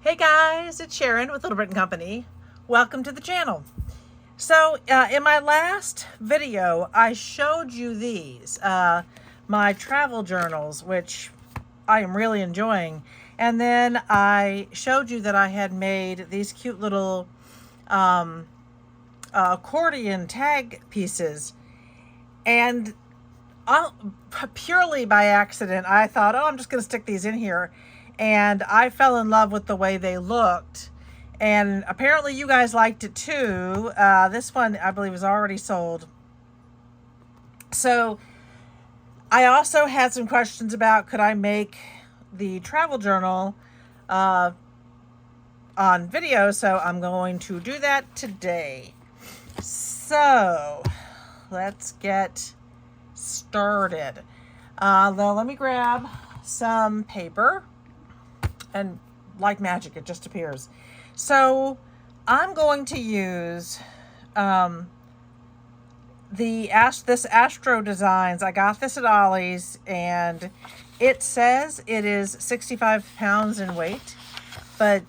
Hey guys, it's Sharon with Little Britain Company. Welcome to the channel. So in my last video, I showed you these, my travel journals, which I am really enjoying. And then I showed you that I had made these cute little accordion tag pieces. And purely by accident, I thought, oh, I'm just going to stick these in here. And I fell in love with the way they looked. And apparently you guys liked it too. This one, I believe, is already sold. So I also had some questions about, could I make the travel journal on video? So I'm going to do that today. So let's get started. Now let me grab some paper, and like magic it just appears. So I'm going to use this Astro Designs. I got this at Ollie's, and it says it is 65 pounds in weight, but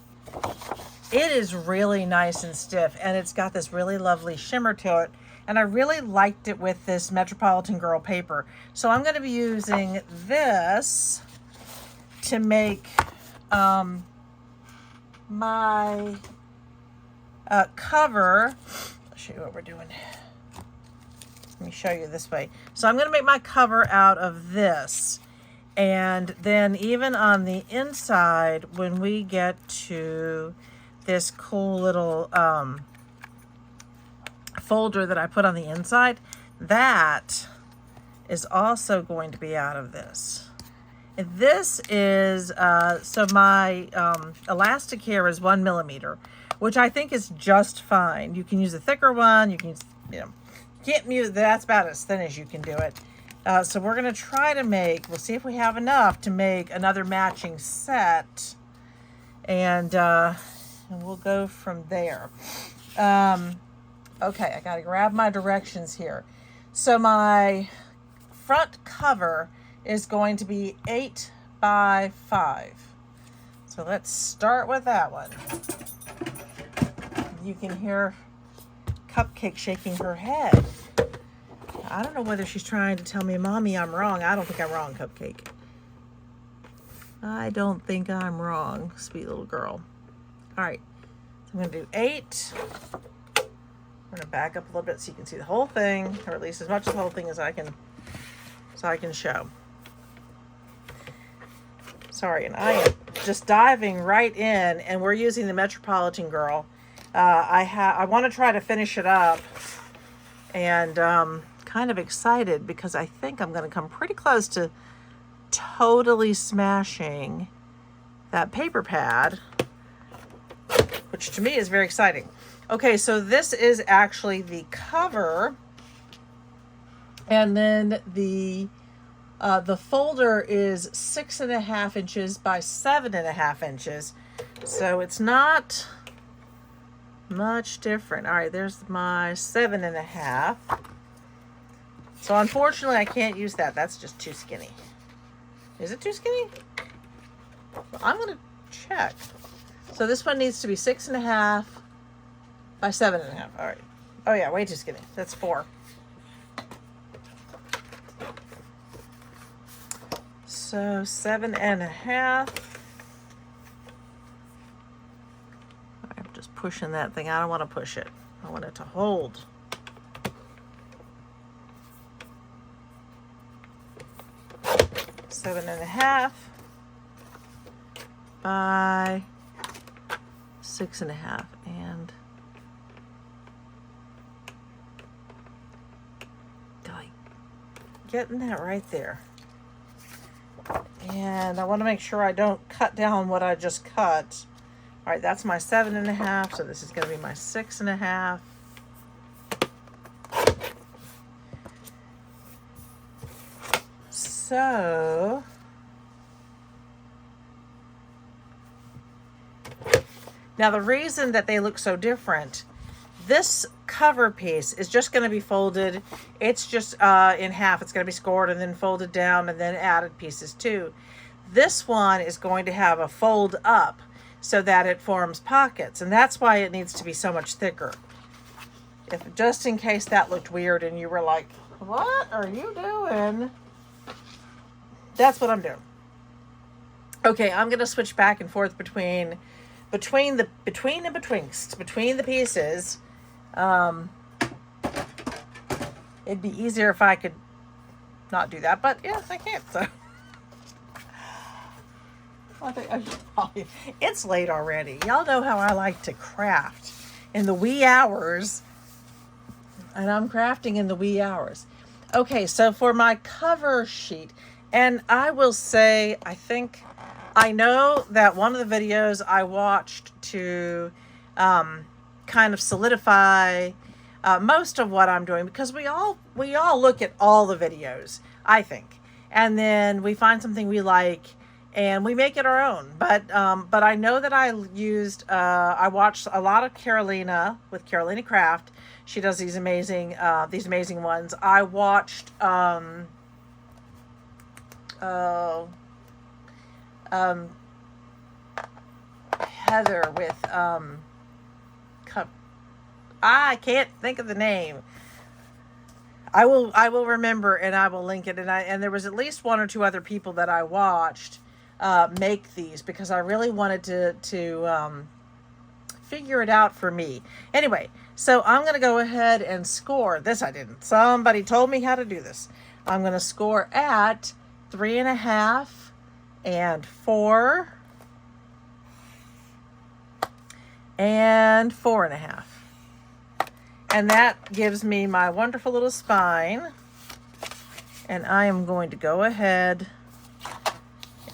it is really nice and stiff, and it's got this really lovely shimmer to it. And I really liked it with this Metropolitan Girl paper. So I'm going to be using this to make my cover. I'll show you what we're doing. Let me show you this way. So I'm going to make my cover out of this. And then even on the inside, when we get to this cool little folder that I put on the inside, that is also going to be out of this. And this is so my elastic here is 1 millimeter, which I think is just fine. You can use a thicker one. You can use, can't use, that's about as thin as you can do it. So we're going to try to make, we'll see if we have enough to make another matching set, and we'll go from there. Okay, I got to grab my directions here. So my front cover is going to be 8 by 5. So let's start with that one. You can hear Cupcake shaking her head. I don't know whether she's trying to tell me, Mommy, I'm wrong. I don't think I'm wrong, Cupcake. I don't think I'm wrong, sweet little girl. All right, so I'm going to do 8. I'm going to back up a little bit so you can see the whole thing, or at least as much of the whole thing as I can, so I can show. Sorry, and I am just diving right in, and we're using the Metropolitan Girl. I want to try to finish it up, and kind of excited because I think I'm going to come pretty close to totally smashing that paper pad, which to me is very exciting. Okay, so this is actually the cover, and then the folder is 6.5 inches by 7.5 inches, so it's not much different. All right, there's my 7.5. So unfortunately, I can't use that. That's just too skinny. Is it too skinny? Well, I'm gonna check. So this one needs to be 6.5 by 7.5. All right. Oh yeah, way too skinny. That's 4. So 7.5. I'm just pushing that thing. I don't want to push it. I want it to hold. Seven and a half by 6.5, and getting that right there. And I want to make sure I don't cut down what I just cut. All right, that's my 7.5, so this is going to be my 6.5. So now the reason that they look so different, this cover piece is just going to be folded. It's just in half. It's going to be scored and then folded down and then added pieces too. This one is going to have a fold up. so that it forms pockets. And that's why it needs to be so much thicker. If just in case that looked weird and you were like, what are you doing? That's what I'm doing. Okay, I'm gonna switch back and forth between the pieces. It'd be easier if I could not do that, but yeah, I can't. So I think I should tell you, it's late already. Y'all know how I like to craft in the wee hours, and I'm crafting in the wee hours. Okay, so for my cover sheet, and I will say, I know that one of the videos I watched to kind of solidify most of what I'm doing, because we all look at all the videos, I think, and then we find something we like and we make it our own. But I know that I watched a lot of Carolina with Carolina Craft. She does these amazing ones. I watched Heather with I can't think of the name. I will remember, and I will link it. And there was at least one or two other people that I watched make these, because I really wanted to figure it out for me. Anyway, so I'm going to go ahead and score this. I didn't. Somebody told me how to do this. I'm going to score at 3.5 and 4 and 4.5. And that gives me my wonderful little spine. And I am going to go ahead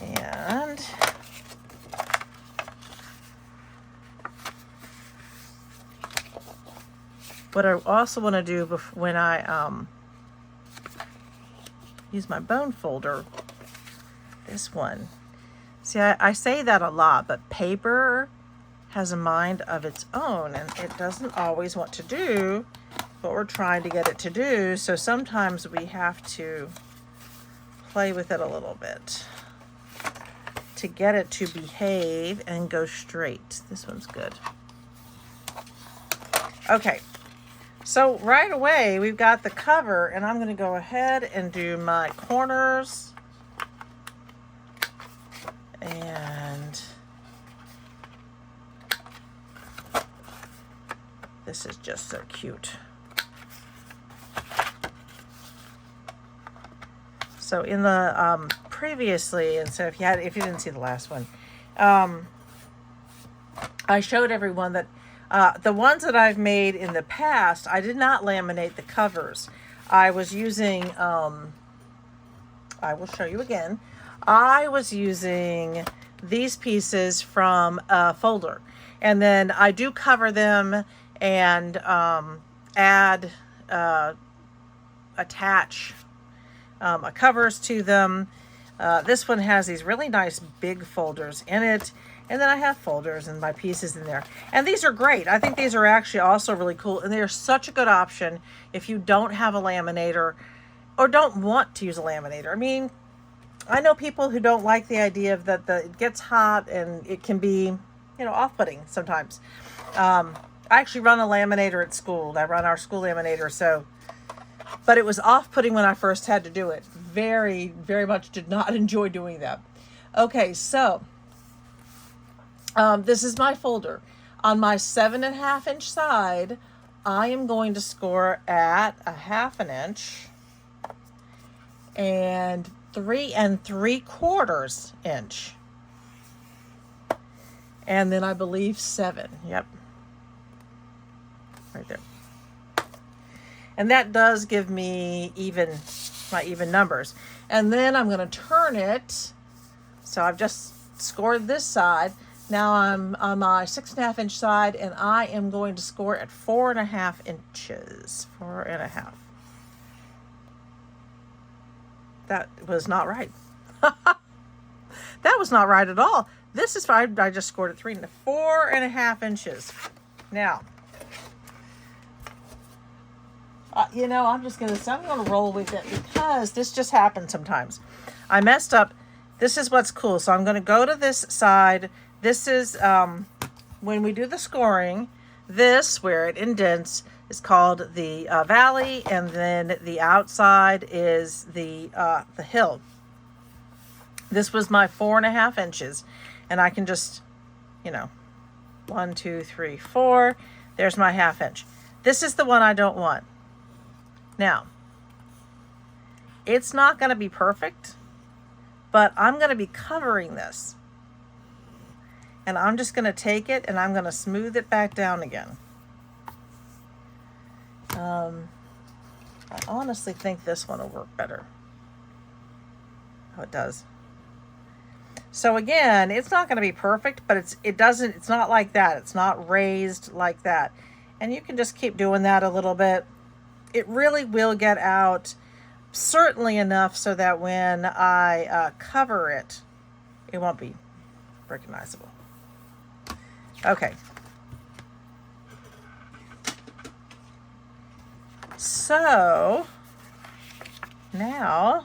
and what I also want to do when I use my bone folder, this one. See, I say that a lot, but paper has a mind of its own, and it doesn't always want to do what we're trying to get it to do. So sometimes we have to play with it a little bit to get it to behave and go straight. This one's good. Okay, so right away we've got the cover, and I'm going to go ahead and do my corners. And this is just so cute. So in the previously, and so if you didn't see the last one, I showed everyone that the ones that I've made in the past, I did not laminate the covers. I was using, I will show you again. I was using these pieces from a folder, and then I do cover them and attach covers to them. This one has these really nice big folders in it, and then I have folders and my pieces in there, and these are great. I think these are actually also really cool, and they're such a good option if you don't have a laminator or don't want to use a laminator. I mean, I know people who don't like the idea of that it gets hot and it can be, off-putting sometimes. I actually run a laminator at school. I run our school laminator, but it was off-putting when I first had to do it. Very, very much did not enjoy doing that. Okay, so this is my folder. On my 7.5 inch side, I am going to score at 1/2 inch and 3 3/4 inch. And then I believe 7. Yep. Right there. And that does give me my even numbers. And then I'm going to turn it. So I've just scored this side. Now I'm on my 6.5 inch side, and I am going to score at 4.5 inches. 4.5. That was not right. That was not right at all. This is fine. I just scored at 4.5 inches. Now, I'm just going to roll with it, because this just happens sometimes. I messed up. This is what's cool. So I'm going to go to this side This is, when we do the scoring, this, where it indents, is called the valley, and then the outside is the hill. This was my 4.5 inches, and I can just, you know, 1, 2, 3, 4. There's my 1/2 inch. This is the one I don't want. Now, it's not going to be perfect, but I'm going to be covering this. And I'm just going to take it and I'm going to smooth it back down again. I honestly think this one will work better. Oh, it does. So again, it's not going to be perfect, but it's not like that. It's not raised like that. And you can just keep doing that a little bit. It really will get out certainly enough so that when I cover it, it won't be recognizable. Okay. So now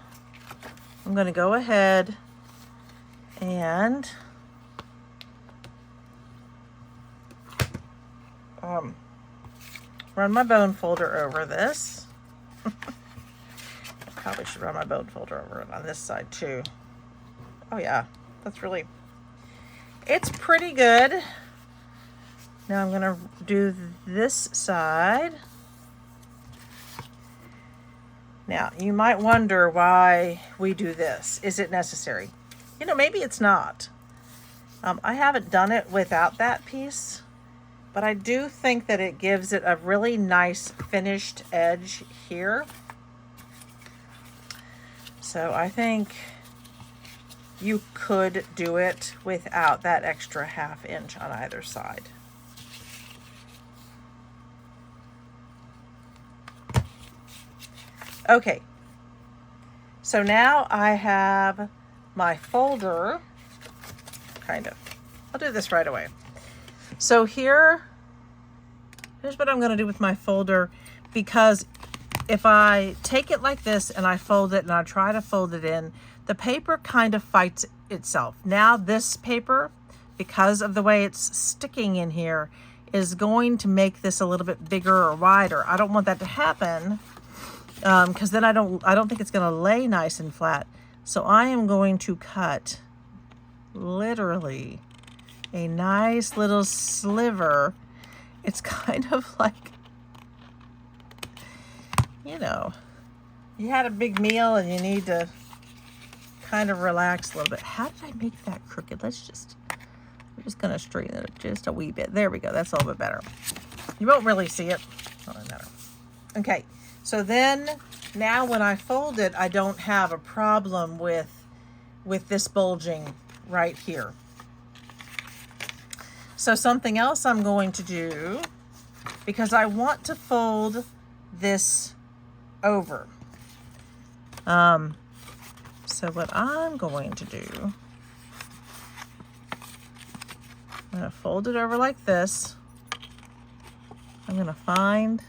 I'm going to go ahead and run my bone folder over this. I probably should run my bone folder over it on this side too. Oh yeah, it's pretty good. Now I'm going to do this side. Now, you might wonder why we do this. Is it necessary? You know, maybe it's not. I haven't done it without that piece, but I do think that it gives it a really nice finished edge here. So I think you could do it without that extra 1/2 inch on either side. Okay, so now I have my folder, kind of. I'll do this right away. So here's what I'm going to do with my folder, because if I take it like this and I fold it and I try to fold it in, the paper kind of fights itself. Now this paper, because of the way it's sticking in here, is going to make this a little bit bigger or wider. I don't want that to happen, because then I don't think it's going to lay nice and flat. So I am going to cut literally a nice little sliver. It's kind of like, you know, you had a big meal and you need to kind of relax a little bit. How did I make that crooked? I'm just going to straighten it up just a wee bit. There we go. That's a little bit better. You won't really see it. Not really matter. Okay. So then now when I fold it, I don't have a problem with this bulging right here. So something else I'm going to do, because I want to fold this over. So what I'm going to do, I'm going to fold it over like this. I'm going to find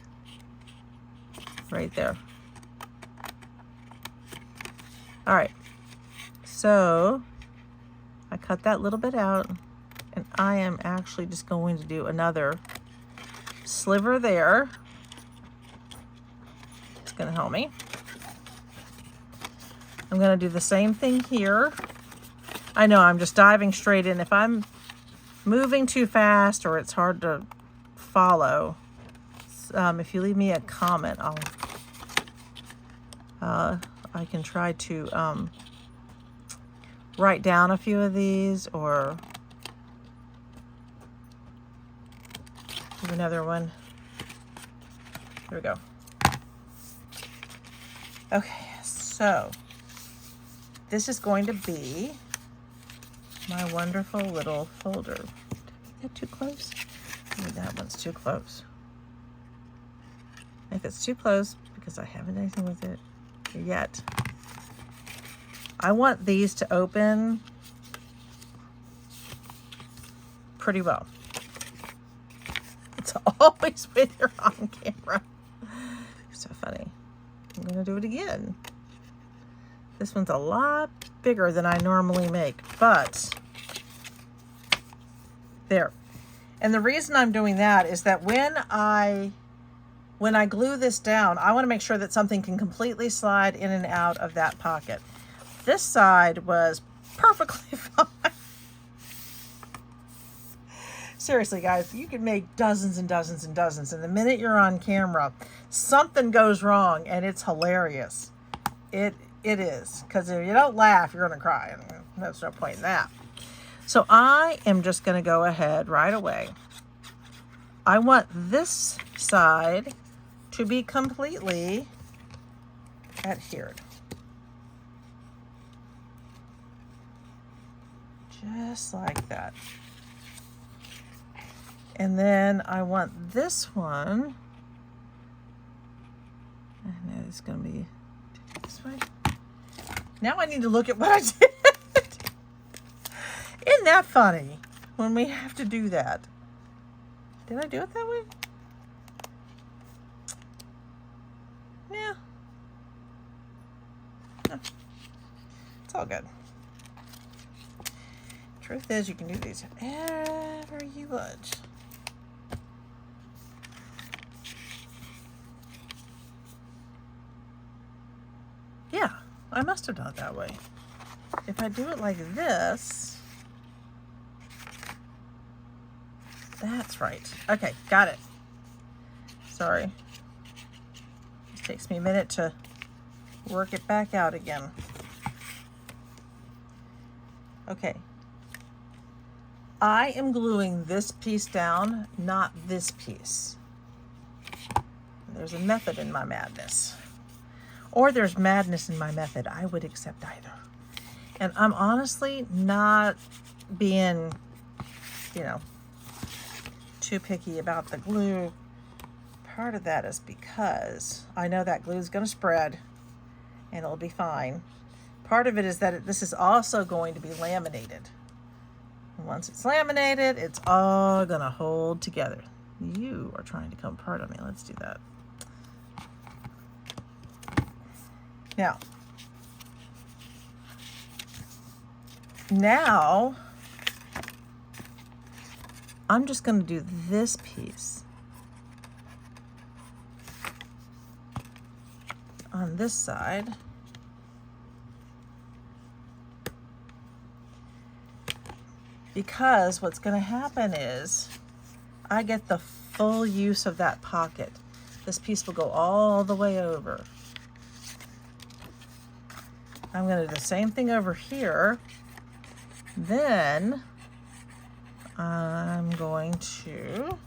right there. All right, so I cut that little bit out, and I am actually just going to do another sliver there. It's going to help me. I'm going to do the same thing here. I know I'm just diving straight in. If I'm moving too fast or it's hard to follow, if you leave me a comment, I can try to write down a few of these or do another one. There we go. Okay, so this is going to be my wonderful little folder. Did I make that too close? Maybe that one's too close. If it's too close, because I haven't done anything with it yet, I want these to open pretty well. It's always when you're on camera. You're so funny. I'm gonna do it again. This one's a lot bigger than I normally make, but There. And the reason I'm doing that is that when I glue this down, I want to make sure that something can completely slide in and out of that pocket. This side was perfectly fine. Seriously, guys, you can make dozens and dozens and dozens, and the minute you're on camera, something goes wrong, and it's hilarious. It is, because if you don't laugh, you're going to cry, and there's no point in that. So I am just going to go ahead right away. I want this side to be completely adhered. Just like that. And then I want this one, and it's going to be this way. Now I need to look at what I did. Isn't that funny when we have to do that? Did I do it that way? Yeah. No. It's all good. Truth is, you can do these however you want. Yeah, I must have done it that way. If I do it like this, that's right. Okay, got it. Sorry. It takes me a minute to work it back out again. Okay. I am gluing this piece down, not this piece. There's a method in my madness. Or there's madness in my method. I would accept either. And I'm honestly not being, too picky about the glue. Part of that is because I know that glue is going to spread and it'll be fine. Part of it is that this is also going to be laminated. And once it's laminated, it's all going to hold together. You are trying to come apart on me. Let's do that. Now, I'm just going to do this piece on this side. Because what's going to happen is I get the full use of that pocket. This piece will go all the way over. I'm going to do the same thing over here. Then I'm going to,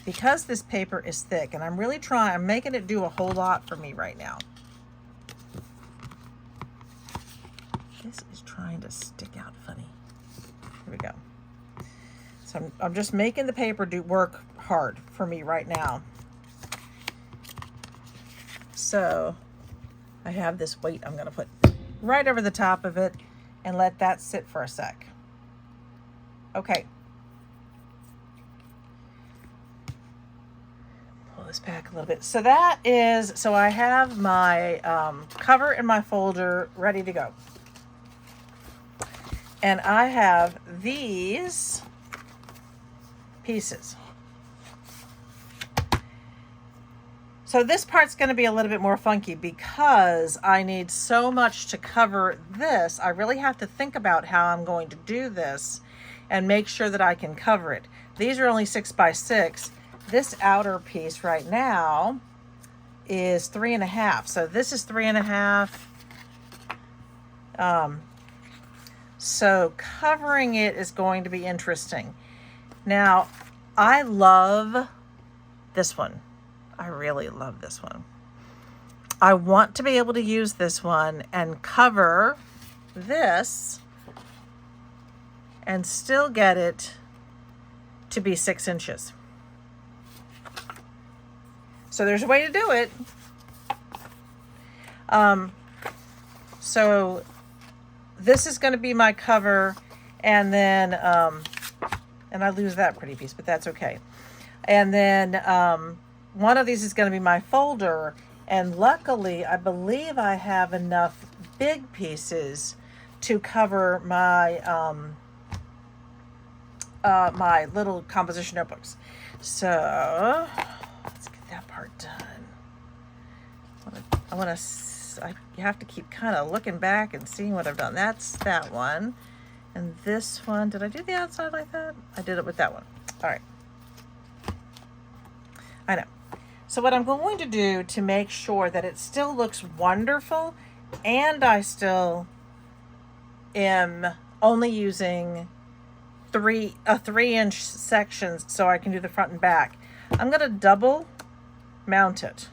because this paper is thick, and I'm making it do a whole lot for me right now. This is trying to stick out funny. Here we go. So I'm just making the paper work hard for me right now. So I have this weight I'm going to put right over the top of it and let that sit for a sec. Okay. Pull this back a little bit. So I have my cover and my folder ready to go. And I have these pieces. So this part's going to be a little bit more funky because I need so much to cover this. I really have to think about how I'm going to do this and make sure that I can cover it. These are only 6 by 6. This outer piece right now is 3.5. So this is 3.5. So covering it is going to be interesting. Now, I love this one. I really love this one. I want to be able to use this one and cover this and still get it to be 6 inches. So there's a way to do it. So this is going to be my cover, and then, and I lose that pretty piece, but that's okay. And then one of these is going to be my folder, and luckily I believe I have enough big pieces to cover my my little composition notebooks. So let's get that part done. You have to keep kind of looking back and seeing what I've done. That's that one. And this one, did I do the outside like that? I did it with that one. All right. I know. So what I'm going to do to make sure that it still looks wonderful and I still am only using 3-inch sections so I can do the front and back, I'm going to double mount it.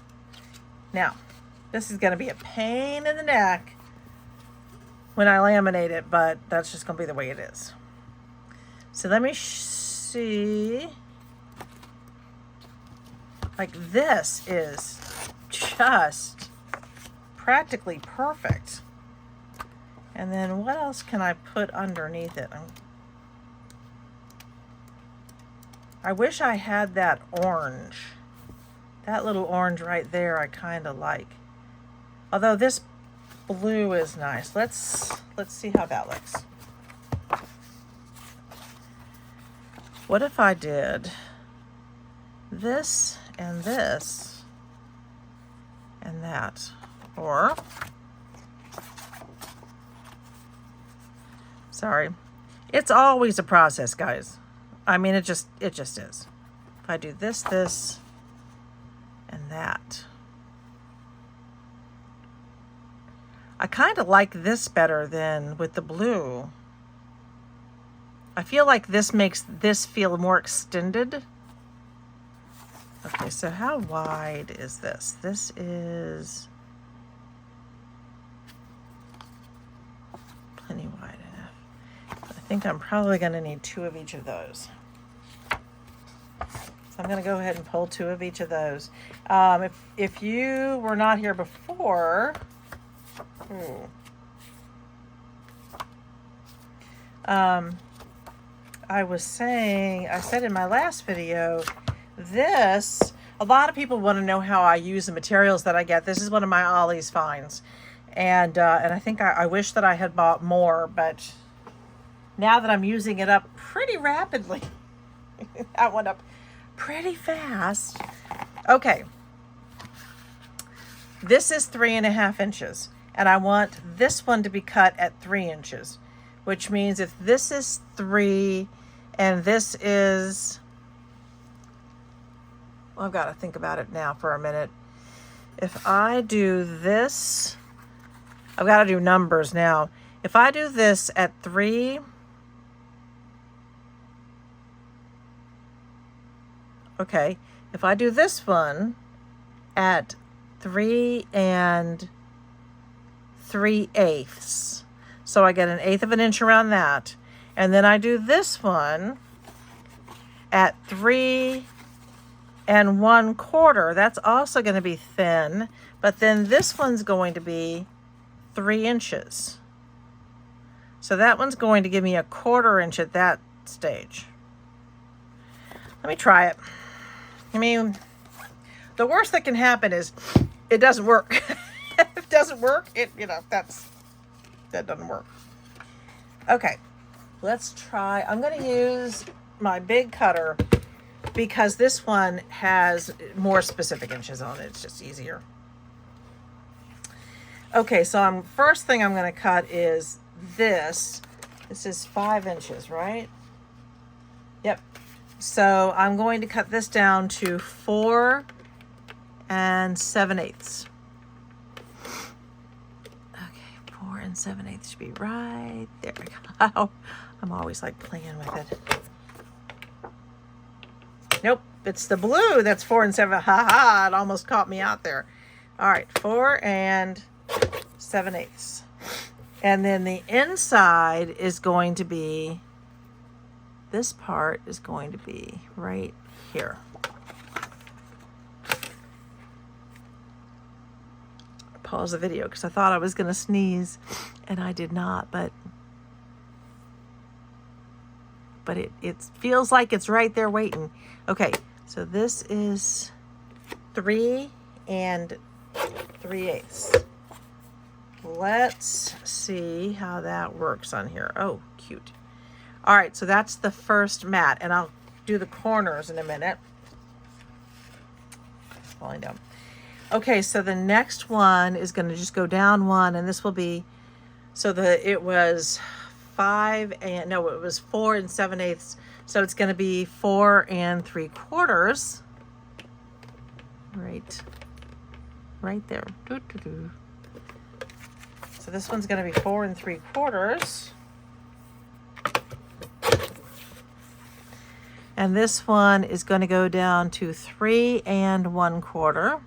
Now, this is going to be a pain in the neck when I laminate it, but that's just going to be the way it is. So let me see. Like, this is just practically perfect. And then what else can I put underneath it? I wish I had that orange. That little orange right there I kind of like. Although this blue is nice. Let's see how that looks. What if I did this and this and that? Or, sorry, it's always a process, guys. I mean, it just is. If I do this and that, I kind of like this better than with the blue. I feel like this makes this feel more extended. Okay, so how wide is this? This is plenty wide enough. I think I'm probably going to need 2 of each of those. So I'm going to go ahead and pull 2 of each of those. If you were not here before, I said in my last video, a lot of people want to know how I use the materials that I get. This is one of my Ollie's finds. And I think I wish that I had bought more, but now that I'm using it up pretty rapidly, that went up pretty fast. Okay. This is 3.5 inches, and I want this one to be cut at 3 inches, which means if this is 3 and this is, I've got to think about it now for a minute. If I do this, I've got to do numbers now. If I do this at 3, okay, if I do this one at 3 3/8, so I get 1/8 of an inch around that, and then I do this one at 3 1/4, that's also going to be thin, but then this one's going to be 3 inches. So that one's going to give me 1/4 inch at that stage. Let me try it. I mean, the worst that can happen is it doesn't work. If it doesn't work, that doesn't work. Okay, let's try. I'm going to use my big cutter because this one has more specific inches on it. It's just easier. Okay, so first thing I'm going to cut is this. This is 5 inches, right? Yep. So I'm going to cut this down to 4 7/8. Okay, 4 7/8 should be right there. We go. I'm always like playing with it. Nope, it's the blue that's 4 7. Ha ha! It almost caught me out there. All right, 4 7/8, and then the inside is going to be. This part is going to be right here. Pause the video because I thought I was going to sneeze and I did not, but it feels like it's right there waiting. Okay, so this is 3 3/8. Let's see how that works on here. Oh, cute. All right, so that's the first mat, and I'll do the corners in a minute. It's falling down. Okay, so the next one is going to just go down one, and this will be, so it was 4 and 7/8. So it's going to be 4 3/4. Right there. So this one's going to be 4 3/4. And this one is going to go down to 3 1/4.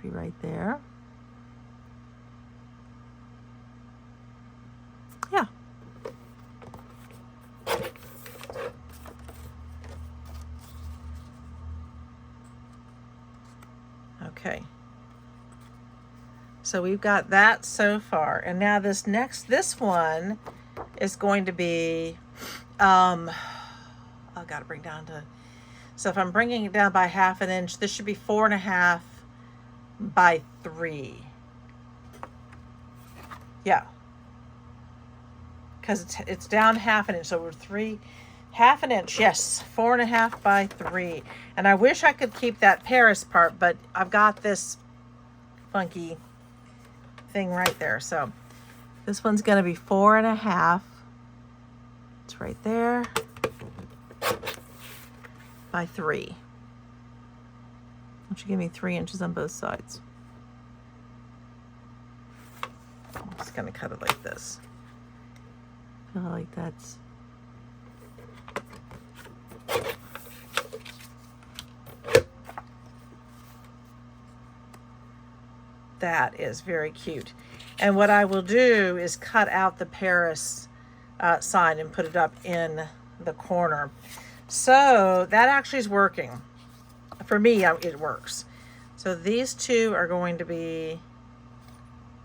Be right there. Yeah. Okay. So we've got that so far. And now this one is going to be, I've got to bring down to, so if I'm bringing it down by 1/2 inch, this should be 4 1/2 by 3. Yeah. Because it's down 1/2 inch, so we're 1/2 inch, yes, 4 1/2 by 3. And I wish I could keep that Paris part, but I've got this funky thing right there. So this one's going to be 4 1/2. It's right there. By 3. Why don't you give me 3 inches on both sides? I'm just going to cut it like this. I feel like that's that is very cute. And what I will do is cut out the Paris sign and put it up in the corner. So that actually is working. For me, it works. So these two are going to be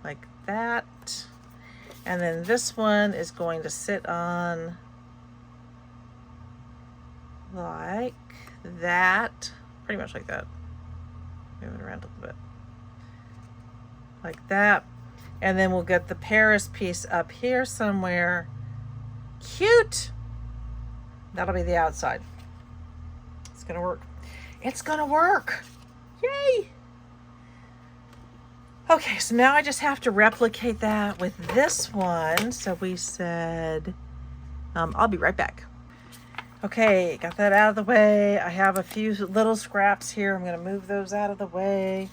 like that. And then this one is going to sit on like that. Pretty much like that. Move it around a little bit. Like that. And then we'll get the Paris piece up here somewhere. Cute. That'll be the outside. It's gonna work. It's gonna work. Yay. Okay, so now I just have to replicate that with this one. So we said, I'll be right back. Okay, got that out of the way. I have a few little scraps here. I'm gonna move those out of the way.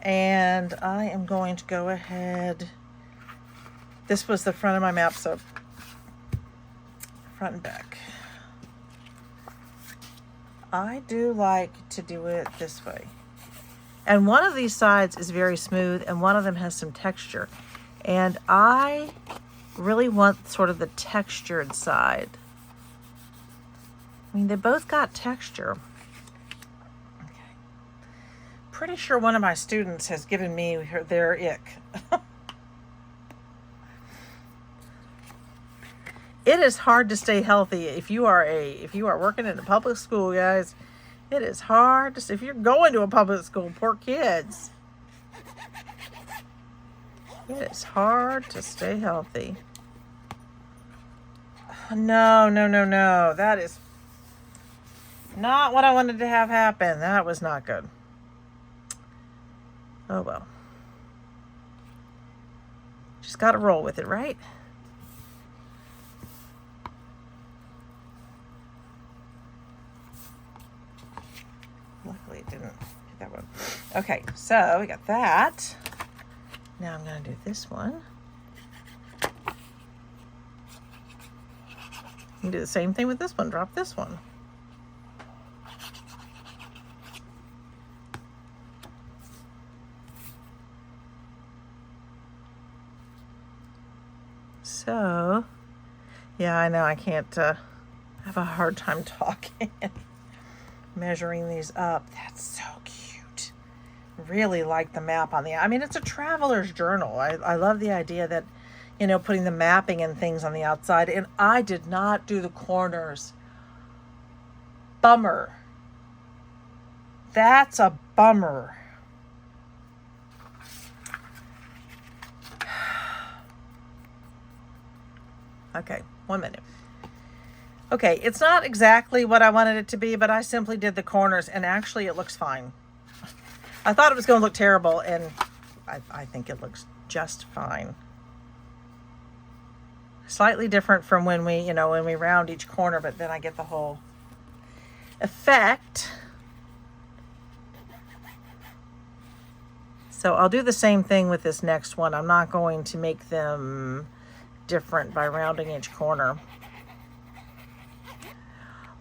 And I am going to go ahead. This was the front of my map, so front and back. I do like to do it this way. And one of these sides is very smooth and one of them has some texture. And I really want sort of the textured side. I mean, they both got texture. Okay. Pretty sure one of my students has given me their ick. It is hard to stay healthy if you are working in a public school, guys. It is hard to, if you're going to a public school, poor kids. It is hard to stay healthy. No. That is not what I wanted to have happen. That was not good. Oh well. Just got to roll with it, right? Luckily it didn't hit that one. Okay, so we got that. Now I'm going to do this one. You can do the same thing with this one. Drop this one. So, yeah, I know I can't have a hard time talking. Measuring these up. That's so cute. Really like the map on the, I mean, it's a traveler's journal. I love the idea that, you know, putting the mapping and things on the outside. And I did not do the corners. Bummer. That's a bummer. Okay, 1 minute. Okay, it's not exactly what I wanted it to be, but I simply did the corners, and actually it looks fine. I thought it was going to look terrible, and I think it looks just fine. Slightly different from when we, you know, when we round each corner, but then I get the whole effect. So I'll do the same thing with this next one. I'm not going to make them different by rounding each corner,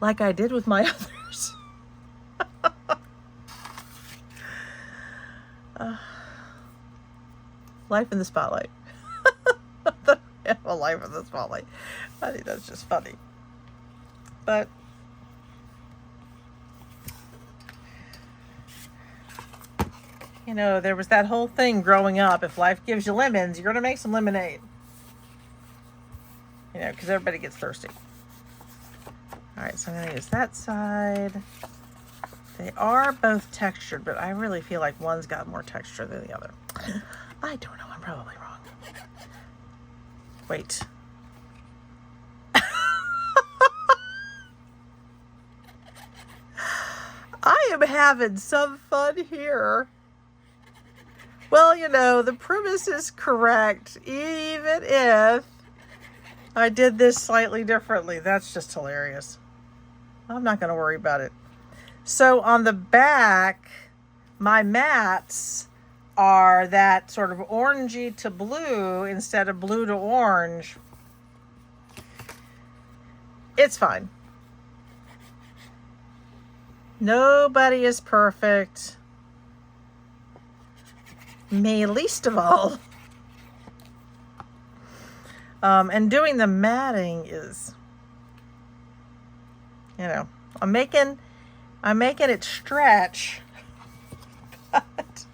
like I did with my others. Life in the spotlight. A life in the spotlight. I think that's just funny. But you know, there was that whole thing growing up. If life gives you lemons, you're going to make some lemonade. You know, because everybody gets thirsty. All right, so I'm going to use that side. They are both textured, but I really feel like one's got more texture than the other. I don't know. I'm probably wrong. Wait. I am having some fun here. Well, you know, the premise is correct, even if I did this slightly differently. That's just hilarious. I'm not going to worry about it. So on the back, my mats are that sort of orangey to blue instead of blue to orange. It's fine. Nobody is perfect. Me least of all. And doing the matting is, you know, I'm making it stretch. But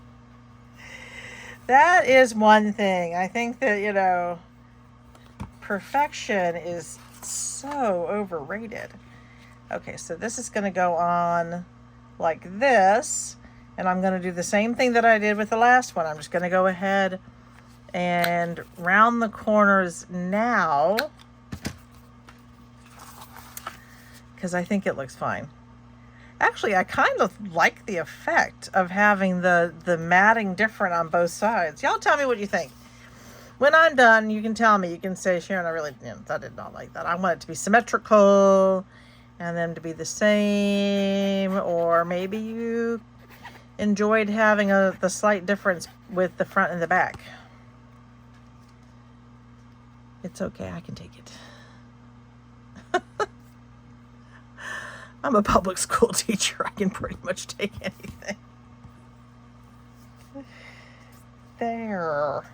that is one thing. I think that, you know, perfection is so overrated. Okay, so this is going to go on like this. And I'm going to do the same thing that I did with the last one. I'm just going to go ahead and round the corners now, because I think it looks fine. Actually, I kind of like the effect of having the matting different on both sides. Y'all tell me what you think. When I'm done, you can tell me. You can say, Sharon, I did not like that. I want it to be symmetrical and them to be the same. Or maybe you enjoyed having the slight difference with the front and the back. It's okay, I can take it. I'm a public school teacher. I can pretty much take anything. There.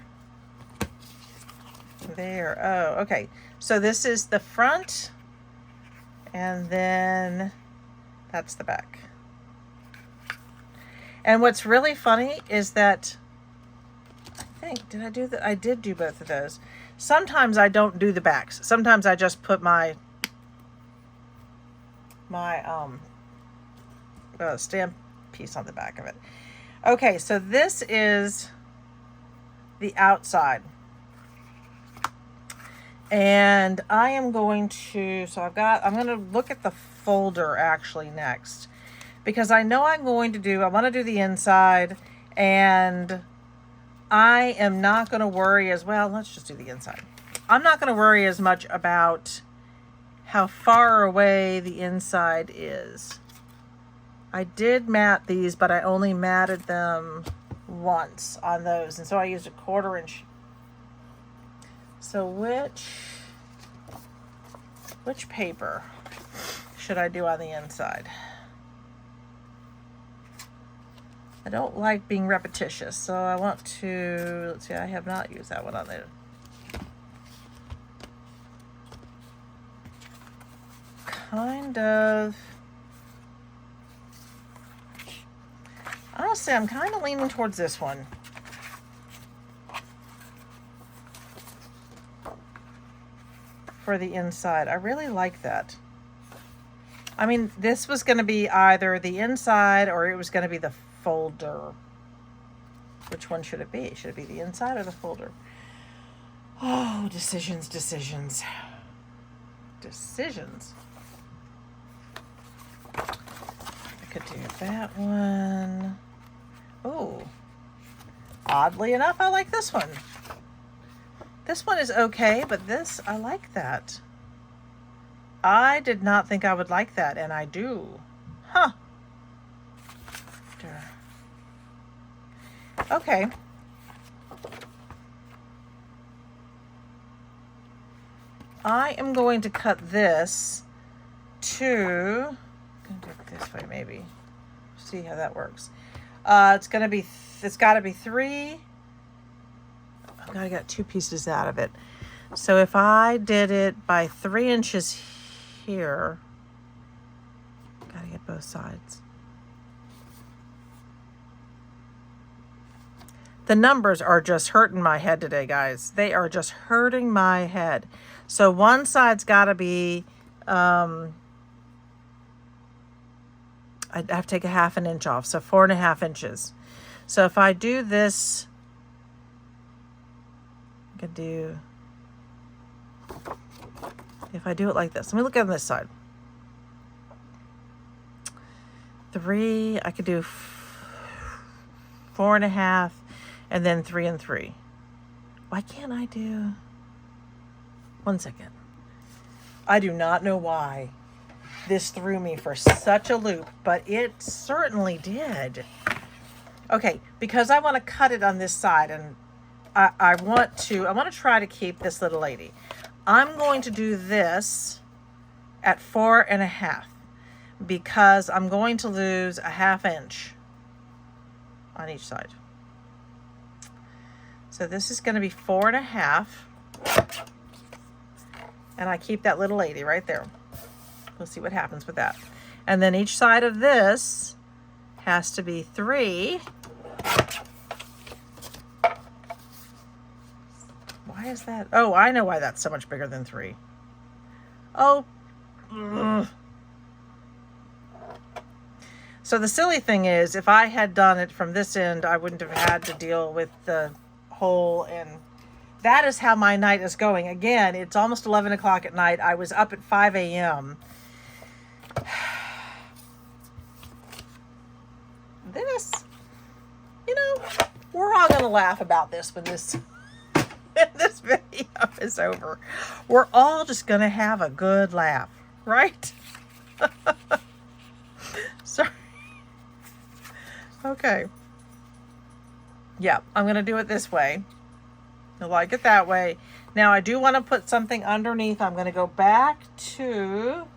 Oh, okay. So this is the front, and then that's the back. And what's really funny is that I did do both of those. Sometimes I don't do the backs. Sometimes I just put my stamp piece on the back of it. Okay, so this is the outside. And I am going to, I'm going to look at the folder actually next. Because I know I want to do the inside, and I am not going to worry as well. Let's just do the inside. I'm not going to worry as much about how far away the inside is. I did mat these, but I only matted them once on those, and so I used a 1/4 inch. So which paper should I do on the inside? I don't like being repetitious, so I want to, let's see, I have not used that one on there. Kind of, honestly, I'm kind of leaning towards this one. For the inside, I really like that. I mean, this was going to be either the inside or it was going to be the folder. Which one should it be? Should it be the inside or the folder? Oh, decisions. decisions. I could do that one. Oh, oddly enough, I like this one. This one is okay, but this, I like that. I did not think I would like that, and I do. Huh. Okay. I am going to cut this to, I'm going to do it this way maybe. See how that works. It's got to be 3. I've got to get 2 pieces out of it. So if I did it by 3 inches here, got to get both sides. The numbers are just hurting my head today, guys. They are just hurting my head. So one side's got to be, I'd have to take a 1/2 inch off, so 4.5 inches. So if I do this, I could do, if I do it like this, let me look on this side. 3, I could do 4.5, and then 3 and 3. Why can't I do, 1 second. I do not know why this threw me for such a loop, but it certainly did. Okay, because I want to cut it on this side, and I want to try to keep this little lady. I'm going to do this at 4.5 because I'm going to lose a 1/2 inch on each side. So this is going to be 4.5, and I keep that little lady right there. We'll see what happens with that. And then each side of this has to be 3. Why is that? Oh, I know why that's so much bigger than 3. Oh. Ugh. So the silly thing is, if I had done it from this end, I wouldn't have had to deal with the hole, and that is how my night is going. Again, it's almost 11 o'clock at night. I was up at 5 a.m. This, we're all going to laugh about this when this video is over. We're all just going to have a good laugh, right? Sorry. Okay. Yeah, I'm going to do it this way. I like it that way. Now, I do want to put something underneath. I'm going to go back to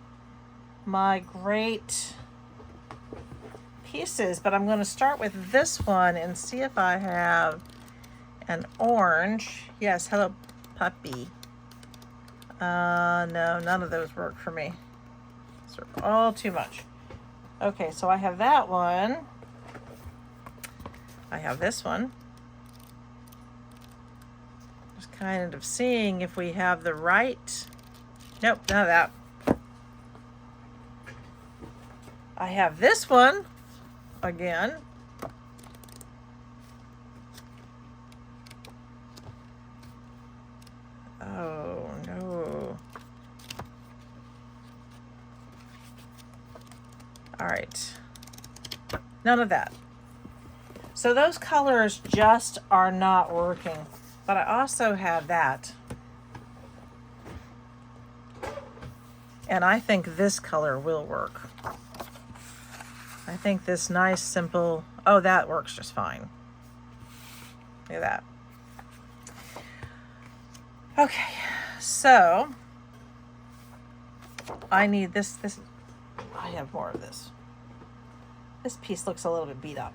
my great pieces, but I'm going to start with this one and see if I have an orange. Yes, hello, puppy. No, none of those work for me. These are all too much. Okay, so I have that one. I have this one. Just kind of seeing if we have the right. Nope, none of that. I have this one again. Oh no. All right. None of that. So those colors just are not working. But I also have that. And I think this color will work. I think this nice, simple, oh, that works just fine. Look at that. Okay, so I need this, I have more of this. This piece looks a little bit beat up.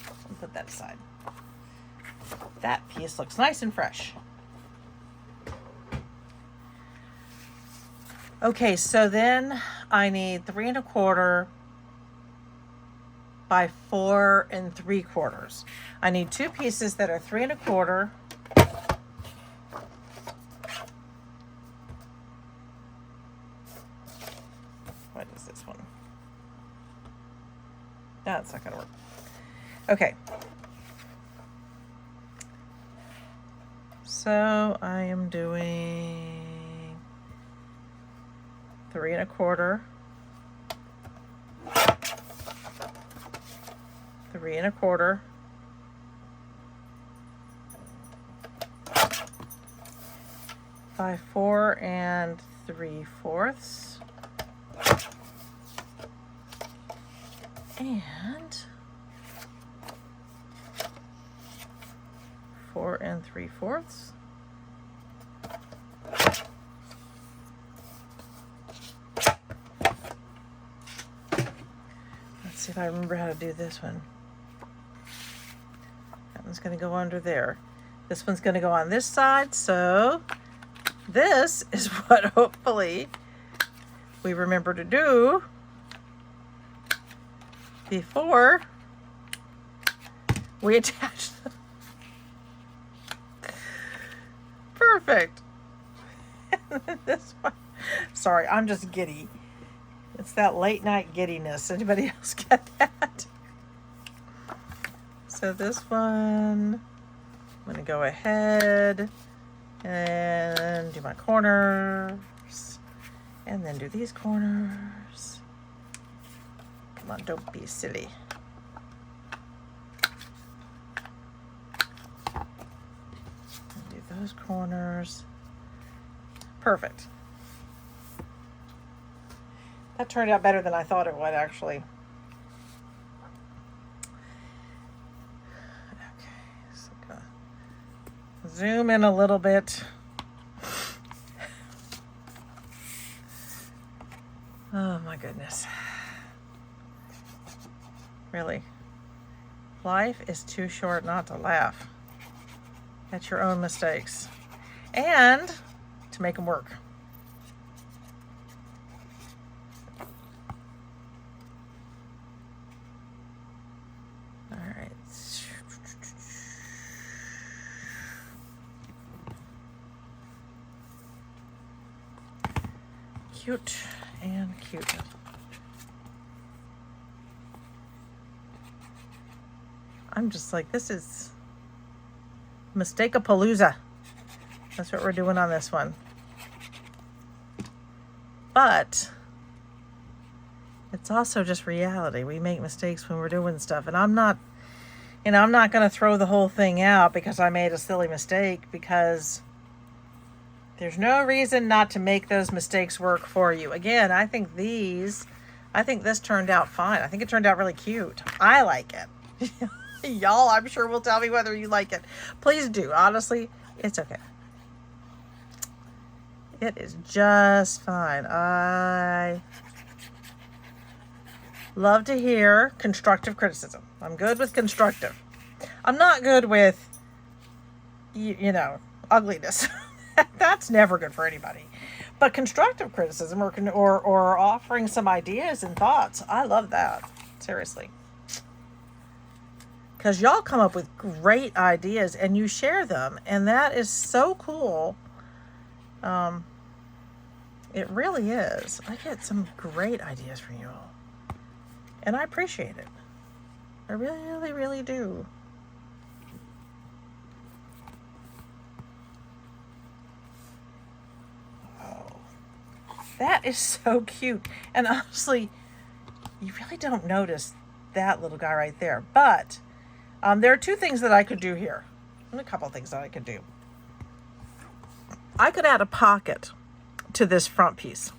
I'll put that aside. That piece looks nice and fresh. Okay, so then I need 3 1/4 by 4 3/4. I need 2 pieces that are 3 1/4. What is this one? That's not gonna work. Okay. So I am doing 3 1/4, 3 1/4, 5 4 3/4, and 4 3/4. Let's see if I remember how to do this one. That one's going to go under there. This one's going to go on this side, so this is what hopefully we remember to do before we attach them. Perfect. And then this one. Sorry, I'm just giddy. It's that late night giddiness. Anybody else get that? So this one, I'm going to go ahead and do my corners, and then do these corners. Come on, don't be silly. And do those corners. Perfect. That turned out better than I thought it would, actually. Okay, so zoom in a little bit. Oh my goodness. Really. Life is too short not to laugh at your own mistakes and to make them work. Cute and cute. I'm just like, this is Mistake-a-palooza. That's what we're doing on this one. But it's also just reality. We make mistakes when we're doing stuff, and I'm not going to throw the whole thing out because I made a silly mistake, because there's no reason not to make those mistakes work for you. Again, I think this turned out fine. I think it turned out really cute. I like it. Y'all, I'm sure will tell me whether you like it. Please do. Honestly, it's okay. It is just fine. I love to hear constructive criticism. I'm good with constructive. I'm not good with, ugliness. That's never good for anybody. But constructive criticism or offering some ideas and thoughts, I love that. Seriously. Because y'all come up with great ideas and you share them, and that is so cool. It really is. I get some great ideas from you all, and I appreciate it. I really, really, really do. That is so cute. And honestly, you really don't notice that little guy right there. But there are two things that I could do here. And a couple of things that I could do. I could add a pocket to this front piece.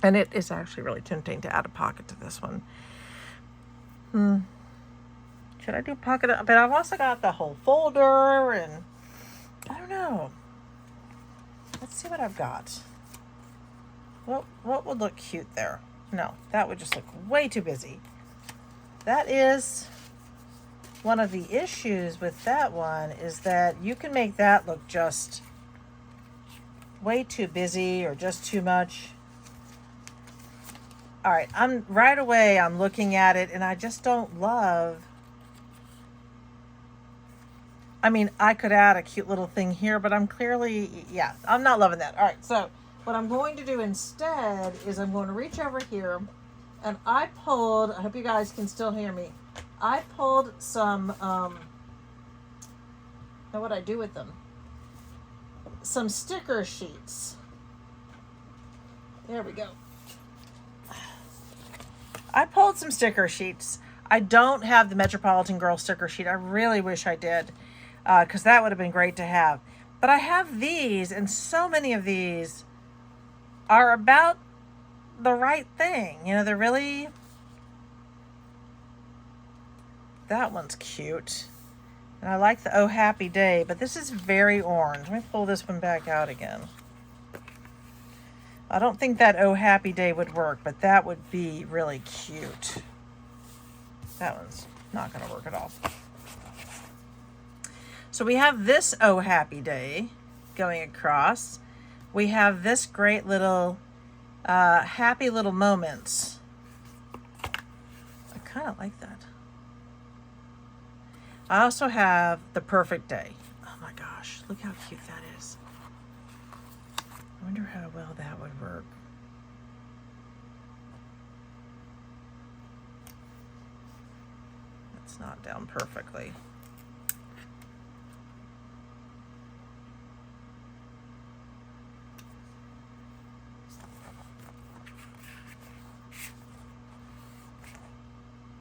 And it is actually really tempting to add a pocket to this one. Should I do a pocket? But I've also got the whole folder, and I don't know. Let's see what I've got. What would look cute there? No, that would just look way too busy. That is one of the issues with that one, is that you can make that look just way too busy or just too much. All right, I'm looking at it, and I just don't love. I mean, I could add a cute little thing here, but I'm not loving that. All right, so what I'm going to do instead is I'm going to reach over here, and I hope you guys can still hear me. I pulled some, now what I do with them? Some sticker sheets. There we go. I pulled some sticker sheets. I don't have the Metropolitan Girl sticker sheet. I really wish I did, because that would have been great to have. But I have these, and so many of these are about the right thing. You know, they're really... That one's cute. And I like the Oh Happy Day, but this is very orange. Let me pull this one back out again. I don't think that Oh Happy Day would work, but that would be really cute. That one's not going to work at all. So we have this Oh Happy Day going across. We have this great little happy little moments. I kind of like that. I also have the perfect day. Oh my gosh, look how cute that is. I wonder how well that would work. It's not down perfectly.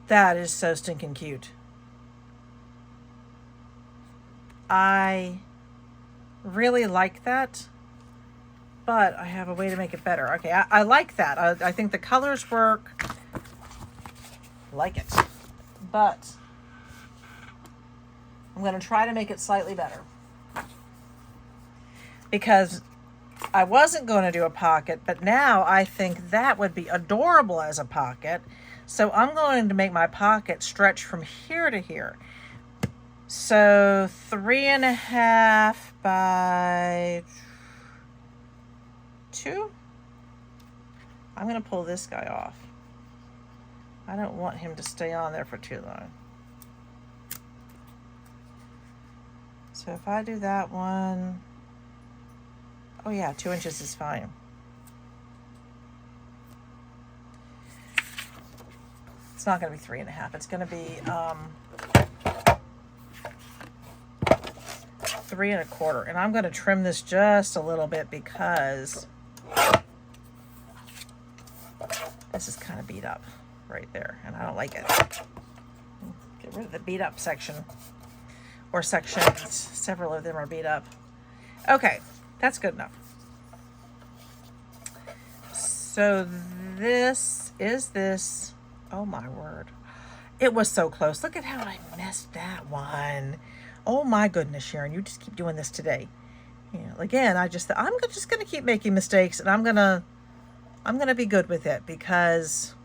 That is so stinking cute. I really like that, but I have a way to make it better. Okay, I like that. I think the colors work. Like it. But I'm going to try to make it slightly better. Because I wasn't going to do a pocket, but now I think that would be adorable as a pocket. So I'm going to make my pocket stretch from here to here. So 3.5 by 2. I'm going to pull this guy off. I don't want him to stay on there for too long. So if I do that one, oh yeah, 2 inches is fine. It's not going to be 3.5. It's going to be 3.25. And I'm going to trim this just a little bit because this is kind of beat up right there, and I don't like it. Get rid of the beat up section, or sections. Several of them are beat up. Okay, that's good enough. So this is this. Oh my word. It was so close. Look at how I messed that one. Oh my goodness, Sharon, you just keep doing this today. You know, again, I'm just going to keep making mistakes, and I'm going to be good with it because,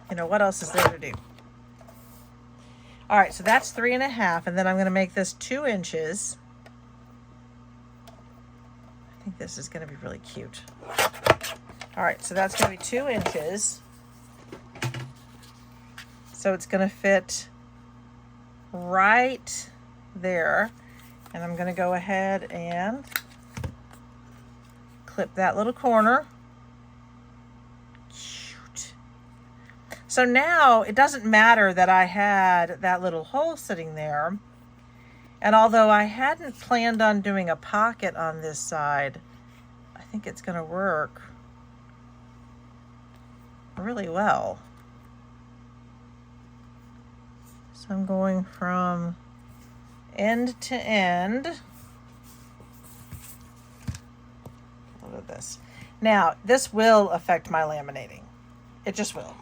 you know, what else is there to do? All right, so that's 3.5, and then I'm going to make this 2 inches. I think this is going to be really cute. All right, so that's going to be 2 inches. So it's going to fit right there. And I'm going to go ahead and clip that little corner. Cute. So now it doesn't matter that I had that little hole sitting there. And although I hadn't planned on doing a pocket on this side, I think it's going to work really well. So I'm going from end to end. Look at this. Now, this will affect my laminating. It just will.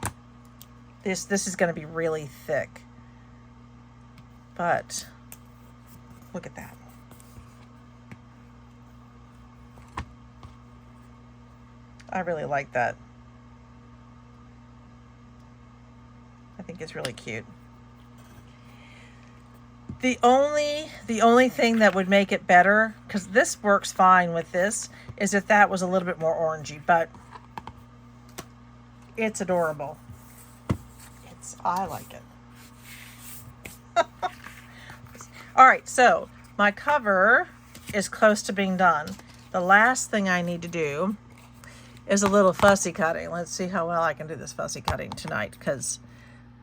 This is going to be really thick. But look at that. I really like that. I think it's really cute. The only thing that would make it better, because this works fine with this, is if that was a little bit more orangey, but it's adorable. I like it. All right, so my cover is close to being done. The last thing I need to do is a little fussy cutting. Let's see how well I can do this fussy cutting tonight, because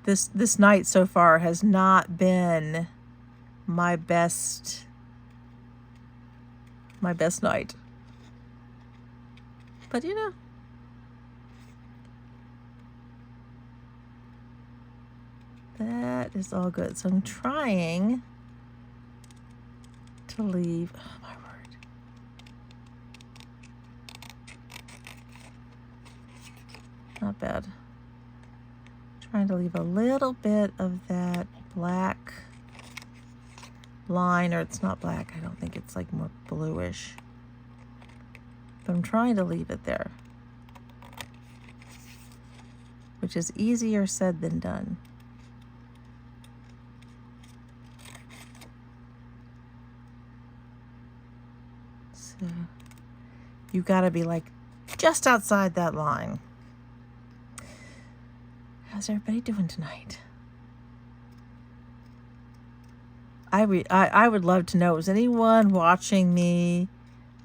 this night so far has not been my best night. But you know, that is all good. So I'm trying to leave, oh my word. Not bad. Trying to leave a little bit of that black line, or it's not black, I don't think it's like more bluish. But I'm trying to leave it there, which is easier said than done. So you gotta be like just outside that line. How's everybody doing tonight? I would love to know, is anyone watching me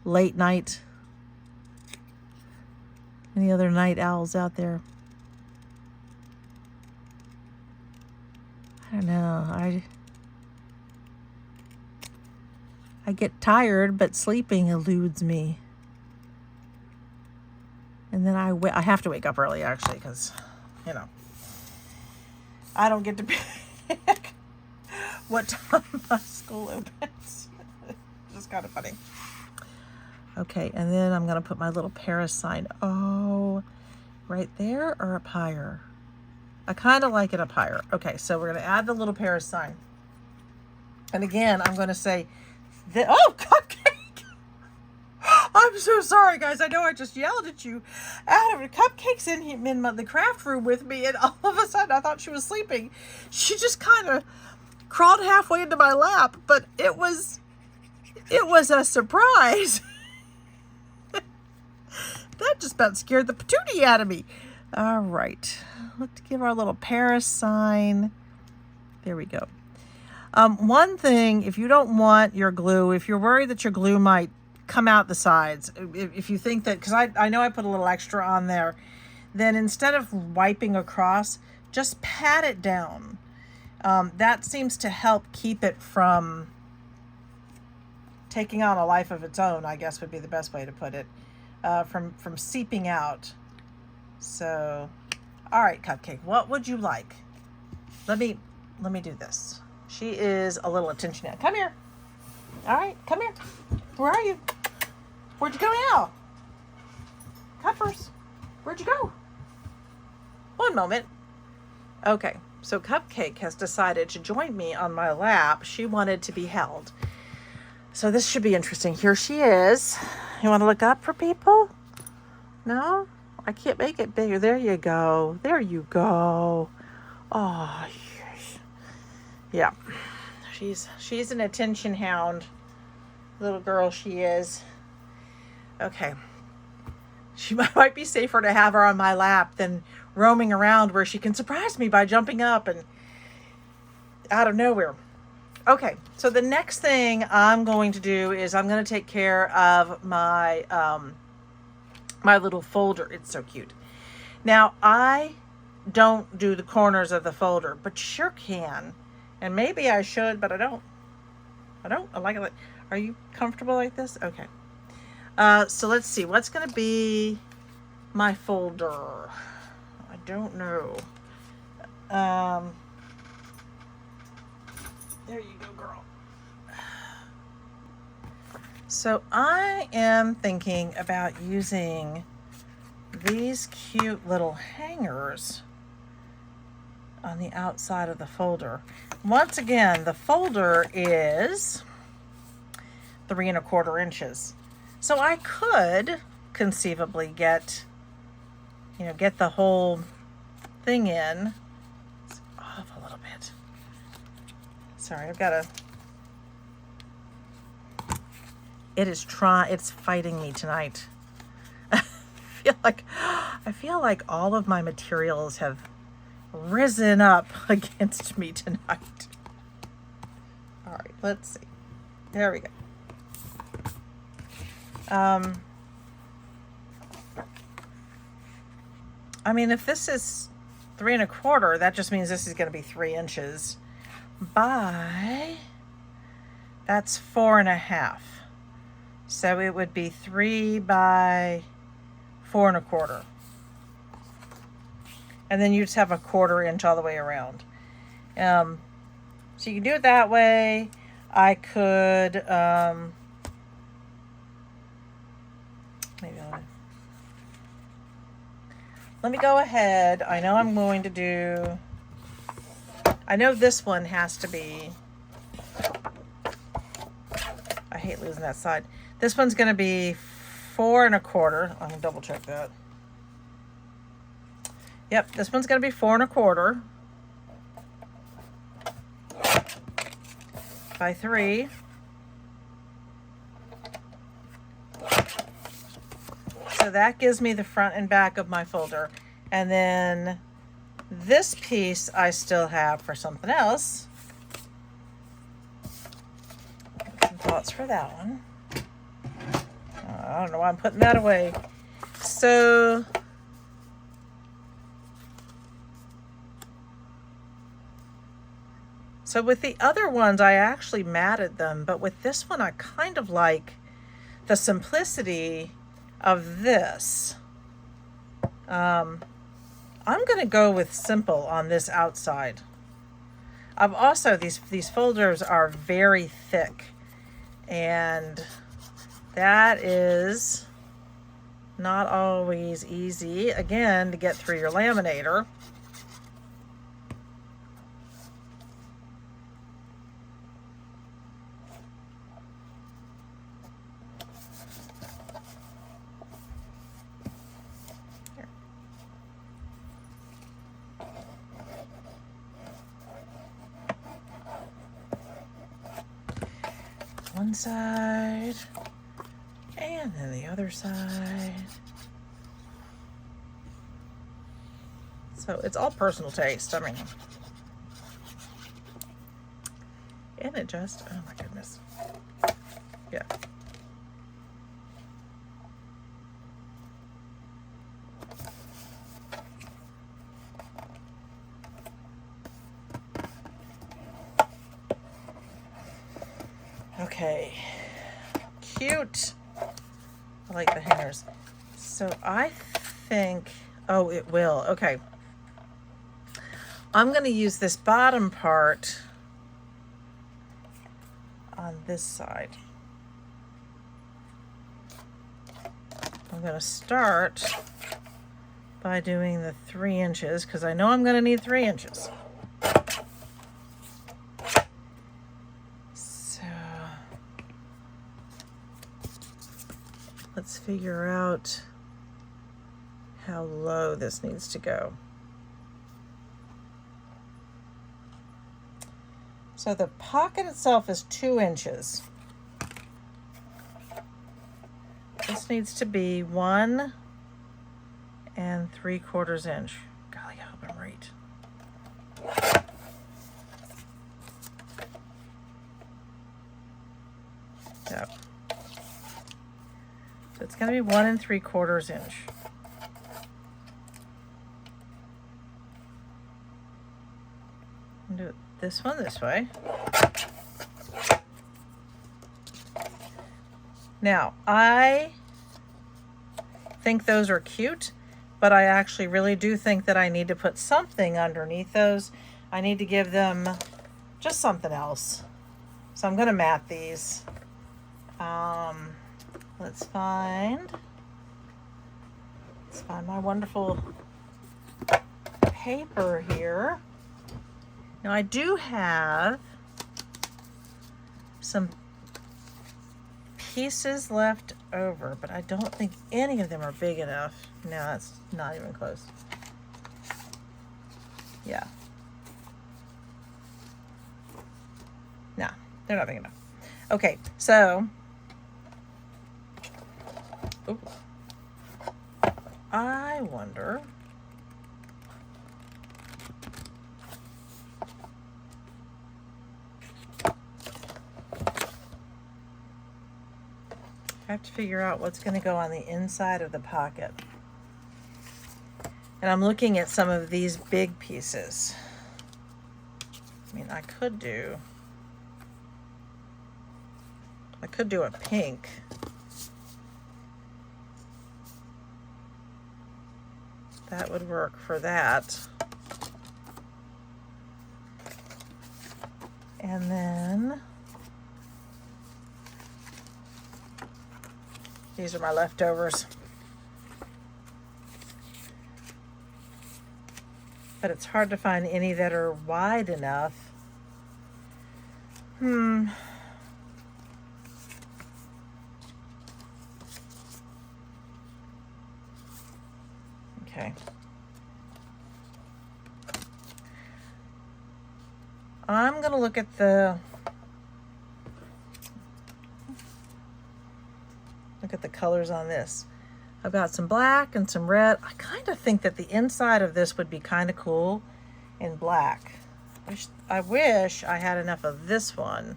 late night? Any other night owls out there? I don't know. I get tired, but sleeping eludes me. And then I have to wake up early, actually, because, you know, I don't get to pick what time my school opens. Just kind of funny. Okay, and then I'm going to put my little Paris sign. Oh, right there or up higher? I kind of like it up higher. Okay, so we're going to add the little Paris sign. And again, I'm going to say, oh, cupcake! I'm so sorry, guys. I know I just yelled at you. Adam, Cupcake's in the craft room with me, and all of a sudden I thought she was sleeping. She just kind of crawled halfway into my lap, but it was a surprise. That just about scared the patootie out of me. All right, let's give our little Paris sign. There we go. One thing, if you don't want your glue, if you're worried that your glue might come out the sides, if you think that, because I know I put a little extra on there, then instead of wiping across, just pat it down. That seems to help keep it from taking on a life of its own, I guess would be the best way to put it, from seeping out. So, all right, Cupcake, what would you like? Let me do this. She is a little attention now. Come here. All right, come here. Where are you? Where'd you go now? Cuppers, where'd you go? One moment. Okay, so Cupcake has decided to join me on my lap. She wanted to be held. So this should be interesting. Here she is. You want to look up for people? No? I can't make it bigger. There you go. There you go. Oh, yes. Yeah. She's an attention hound. Little girl she is. Okay. She might be safer to have her on my lap than roaming around where she can surprise me by jumping up and out of nowhere. Okay, so the next thing I'm going to do is I'm going to take care of my my little folder. It's so cute. Now, I don't do the corners of the folder, but sure can. And maybe I should, but I don't. I like it. Are you comfortable like this? Okay. So let's see. What's going to be my folder? I don't know. There you go, girl. So I am thinking about using these cute little hangers on the outside of the folder. Once again, the folder is 3 1/4 inches. So I could conceivably get the whole thing in. It's off a little bit. Sorry, I've got to. It's fighting me tonight. I feel like all of my materials have risen up against me tonight. All right, let's see. There we go. I mean, if this is 3 1/4, that just means this is going to be 3 inches by, that's 4 1/2. So it would be 3 by 4 1/4. And then you just have a 1/4 inch all the way around. So you can do it that way. I could, maybe let me go ahead. I know I'm going to do, I know this one has to be, I hate losing that side. This one's going to be 4 1/4. I'm going to double check that. Yep, this one's going to be 4 1/4 by 3. So that gives me the front and back of my folder. And then this piece I still have for something else. Some thoughts for that one. I don't know why I'm putting that away. So with the other ones, I actually matted them, but with this one, I kind of like the simplicity of this. I'm going to go with simple on this outside. I've also, these folders are very thick, and that is not always easy, again, to get through your laminator. One side, and then the other side. So it's all personal taste. I mean, and it just, oh my goodness. Yeah. Okay, cute. I like the hangers. So I think, oh, it will. Okay. I'm going to use this bottom part on this side. I'm going to start by doing the 3 inches because I know I'm going to need 3 inches. Let's figure out how low this needs to go. So the pocket itself is 2 inches. This needs to be 1 3/4 inch. Golly, I hope I'm right. Yep. So it's going to be 1 3/4 inch. Do this one this way. Now, I think those are cute, but I actually really do think that I need to put something underneath those. I need to give them just something else. So I'm going to mat these. Let's find my wonderful paper here. Now I do have some pieces left over, but I don't think any of them are big enough. No, that's not even close. Yeah. No, they're not big enough. Okay, so I wonder I have to figure out what's going to go on the inside of the pocket. And I'm looking at some of these big pieces. I mean, I could do a pink. That would work for that. And then these are my leftovers. But it's hard to find any that are wide enough. Okay. I'm going to look at the colors on this. I've got some black and some red. I kind of think that the inside of this would be kind of cool in black. I wish I had enough of this one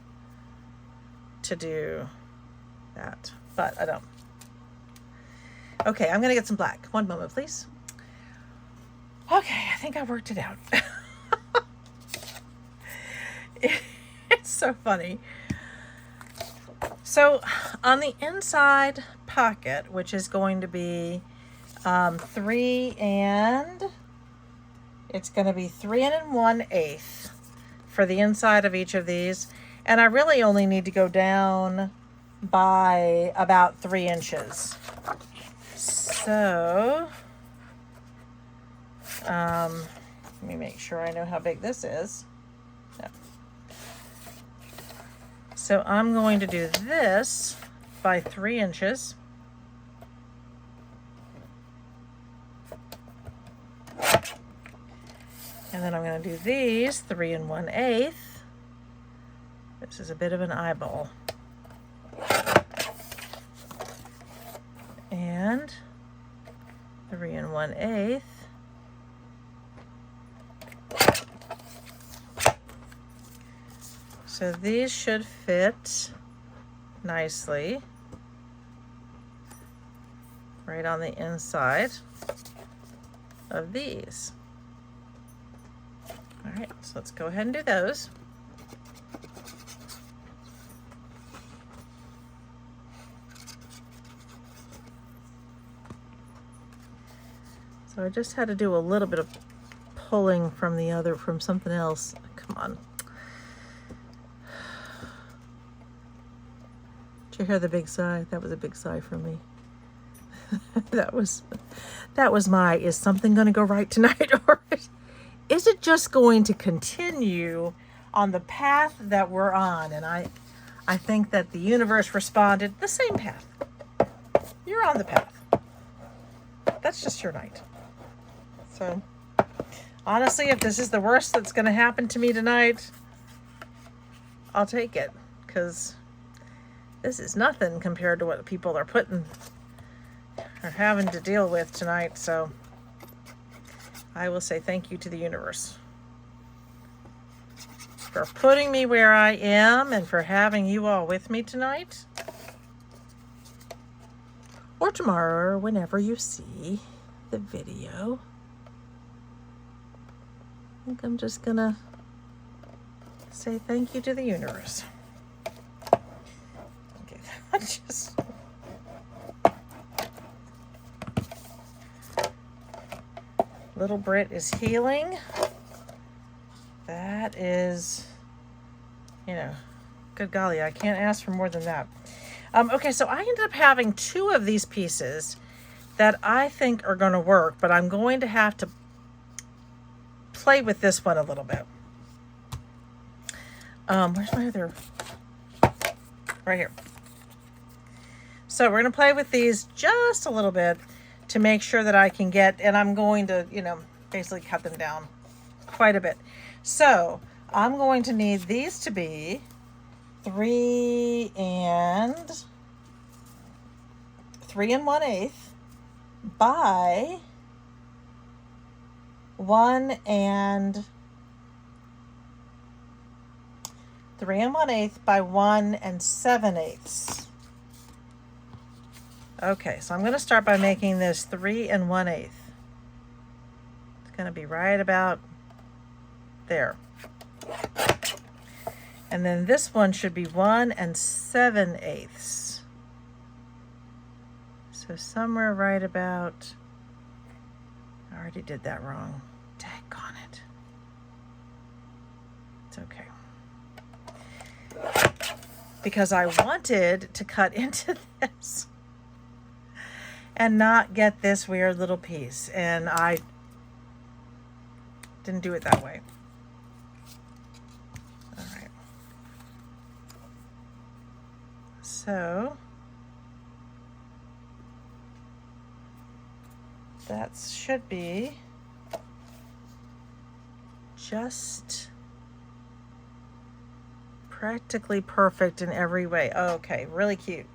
to do that, but I don't. Okay, I'm gonna get some black. One moment, please. Okay, I think I worked it out. It's so funny. So on the inside pocket, which is going to be 3 and it's going to be 3 1/8 for the inside of each of these, and I really only need to go down by about 3 inches. So let me make sure I know how big this is. No. So I'm going to do this by 3 inches. And then I'm going to do these 3 1/8. This is a bit of an eyeball. And 3 1/8. So these should fit nicely right on the inside of these. All right, so let's go ahead and do those. So I just had to do a little bit of pulling from something else. Come on. Did you hear the big sigh? That was a big sigh from me. that was my, is something going to go right tonight, or is it just going to continue on the path that we're on? And I think that the universe responded, the same path. You're on the path. That's just your night. So honestly, if this is the worst that's going to happen to me tonight, I'll take it, because this is nothing compared to what people are having to deal with tonight. So I will say thank you to the universe for putting me where I am and for having you all with me tonight, or tomorrow, or whenever you see the video. I think I'm just gonna say thank you to the universe. Okay, just little Brit is healing. That is, good golly, I can't ask for more than that. Okay, so I ended up having 2 of these pieces that I think are going to work, but I'm going to have to play with this one a little bit. Where's my other? Right here. So we're going to play with these just a little bit to make sure that I can get, and I'm going to, basically cut them down quite a bit. So I'm going to need these to be 3 1/8 by 1 7/8. Okay, so I'm going to start by making this 3 1/8. It's going to be right about there. And then this one should be 1 7/8. So somewhere right about, I already did that wrong. Daggone it. It's okay. because I wanted to cut into this and not get this weird little piece, and I didn't do it that way. All right. So that should be just practically perfect in every way. Okay, really cute.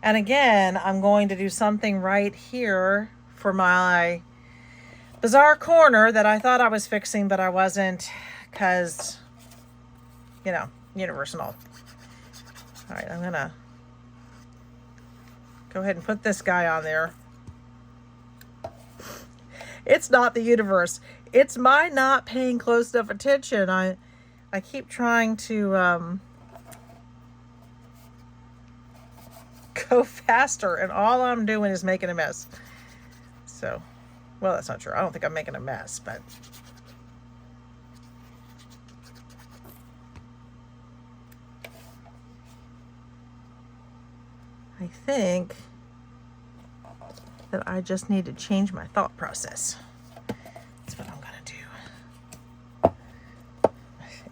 And again, I'm going to do something right here for my bizarre corner that I thought I was fixing, but I wasn't, because, you know, universe and all. All right, I'm gonna go ahead and put this guy on there. It's not the universe. It's my not paying close enough attention. I keep trying to go faster, and all I'm doing is making a mess. So, well, that's not true. I don't think I'm making a mess, but I think that I just need to change my thought process. That's what I'm gonna do.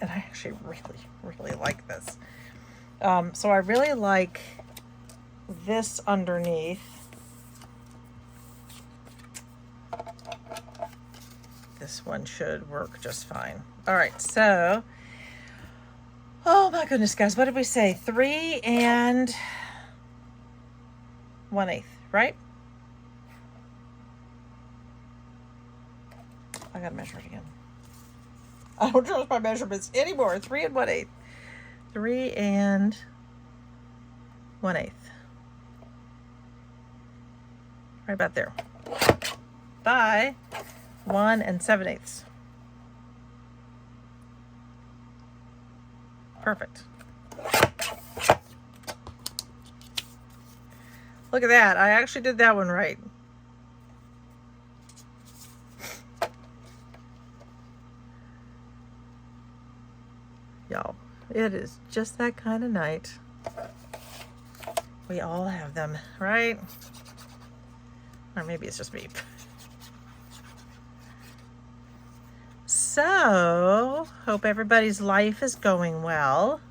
And I actually really like this. So I really like this underneath. This one should work just fine. All right, so, oh my goodness, guys, what did we say? 3 1/8, right? I gotta measure it again. I don't trust my measurements anymore. 3 1/8. 3 1/8. Right about there. By 1 7/8. Perfect. Look at that. I actually did that one right. Y'all, it is just that kind of night. We all have them, right? Or maybe it's just me. So, hope everybody's life is going well.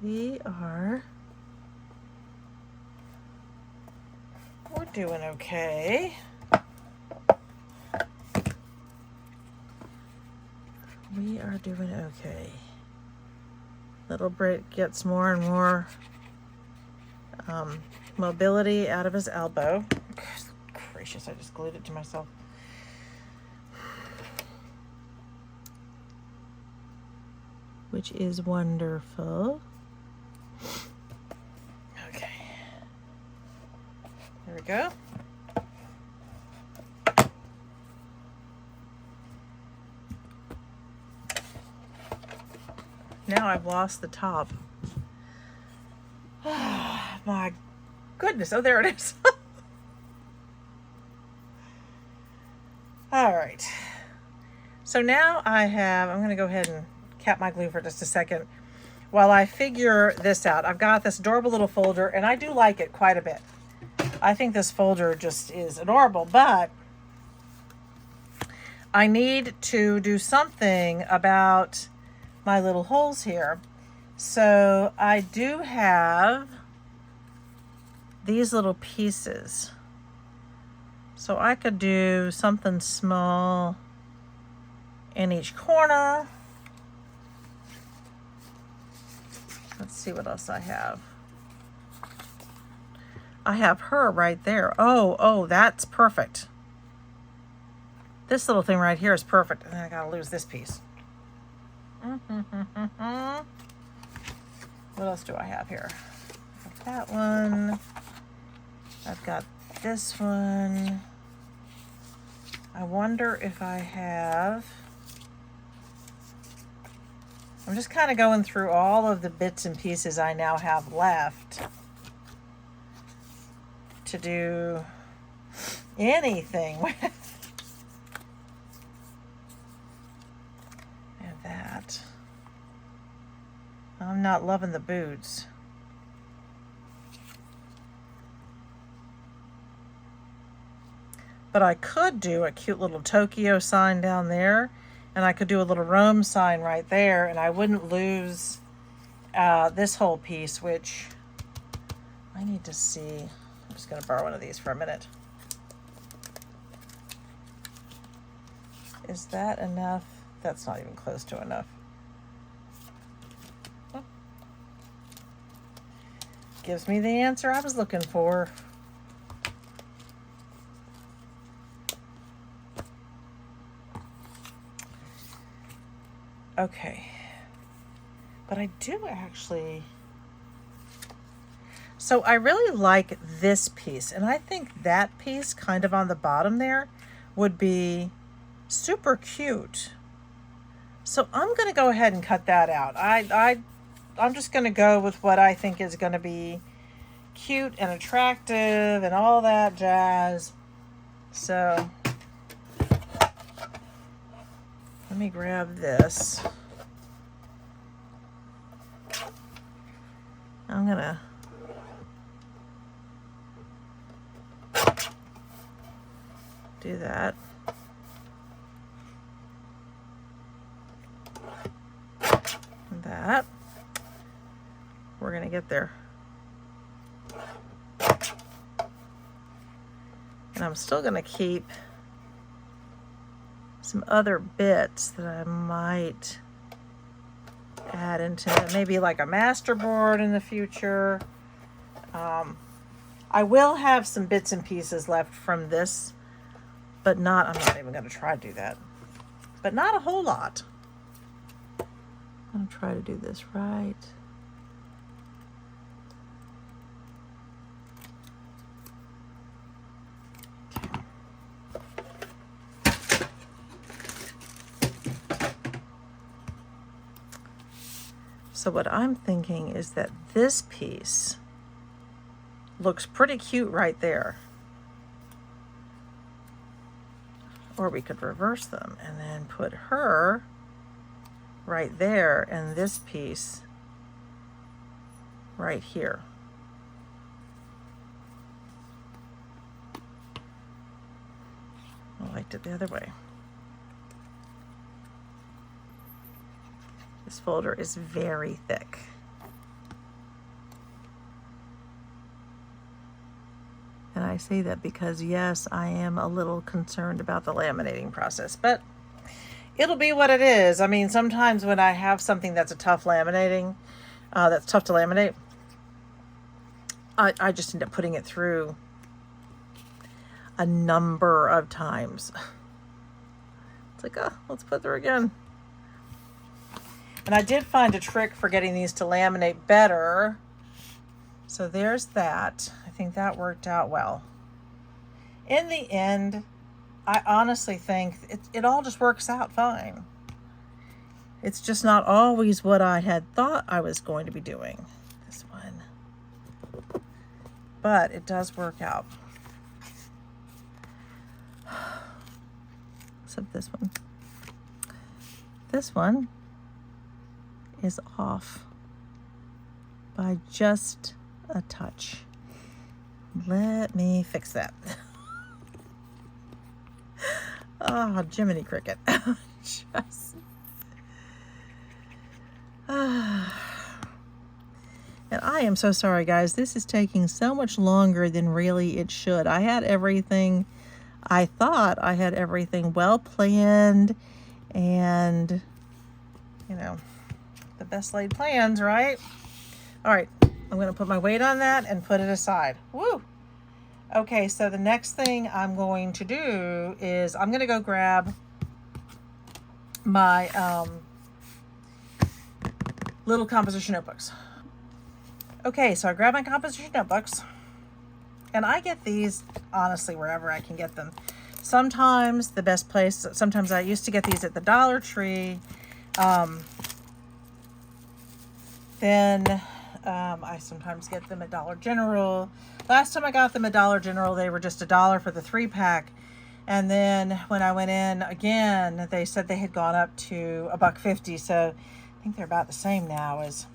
We're doing okay. We are doing okay. Little Brit gets more and more mobility out of his elbow. Gracious, I just glued it to myself. Which is wonderful. Okay. There we go. Now I've lost the top. My goodness. Oh, there it is. All right. So now I'm going to go ahead and cap my glue for just a second while I figure this out. I've got this adorable little folder, and I do like it quite a bit. I think this folder just is adorable, but I need to do something about my little holes here. So I do have these little pieces. So I could do something small in each corner. Let's see what else I have. I have her right there. Oh, that's perfect. This little thing right here is perfect. And then I gotta lose this piece. What else do I have here? I've got that one. I've got this one. I wonder if I have... I'm just kind of going through all of the bits and pieces I now have left to do anything with. I'm not loving the boots. But I could do a cute little Tokyo sign down there, and I could do a little Rome sign right there, and I wouldn't lose this whole piece, which I need to see. I'm just going to borrow one of these for a minute. Is that enough? That's not even close to enough. Oh. Gives me the answer I was looking for. Okay. But I do actually... So I really like this piece, and I think that piece kind of on the bottom there would be super cute. So I'm going to go ahead and cut that out. I'm just going to go with what I think is going to be cute and attractive and all that jazz. So let me grab this. I'm going to do that. And that. We're going to get there. And I'm still going to keep some other bits that I might add into it. Maybe like a masterboard in the future. I will have some bits and pieces left from this, but I'm not even going to try to do that. But not a whole lot. I'm going to try to do this right. So what I'm thinking is that this piece looks pretty cute right there. Or we could reverse them and then put her right there and this piece right here. I liked it the other way. This folder is very thick. And I say that because, yes, I am a little concerned about the laminating process, but it'll be what it is. I mean, sometimes when I have something that's that's tough to laminate, I just end up putting it through a number of times. It's like, oh, let's put it through again. And I did find a trick for getting these to laminate better. So there's that. I think that worked out well. In the end, I honestly think it all just works out fine. It's just not always what I had thought I was going to be doing. This one. But it does work out. Except this one. This one is off by just a touch. Let me fix that. Oh, Jiminy Cricket. Just. And I am so sorry, guys. This is taking so much longer than really it should. I thought I had everything well planned, and you know, the best laid plans, right? All right, I'm going to put my weight on that and put it aside. Woo! Okay, so the next thing I'm going to do is I'm going to go grab my little composition notebooks. Okay, so I grab my composition notebooks, and I get these, honestly, wherever I can get them. Sometimes the best place, sometimes I used to get these at the Dollar Tree. Then I sometimes get them at Dollar General. Last time I got them at Dollar General, they were just $1 for the 3-pack. And then when I went in again, they said they had gone up to $1.50. So I think they're about the same now as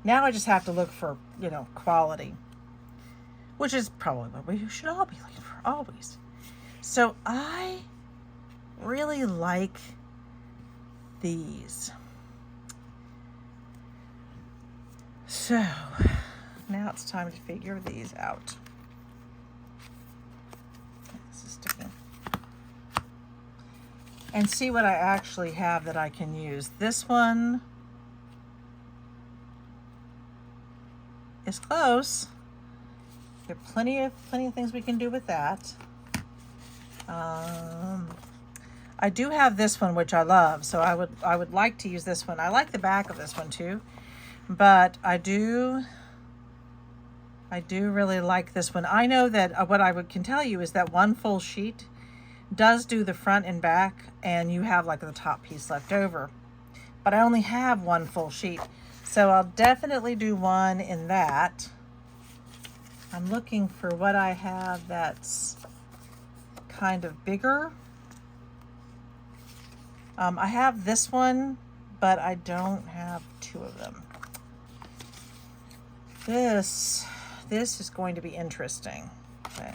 Now I just have to look for, you know, quality, which is probably what we should all be looking for always. So I really like these. So now it's time to figure these out. This is sticking. And see what I actually have that I can use. This one is close. There are plenty of things we can do with that. I do have this one, which I love, so I would like to use this one. I like the back of this one too, but I do really like this one. I know that what can tell you is that one full sheet does do the front and back, and you have like the top piece left over. But I only have one full sheet, so I'll definitely do one in that. I'm looking for what I have that's kind of bigger. I have this one, but I don't have two of them. This is going to be interesting. Okay.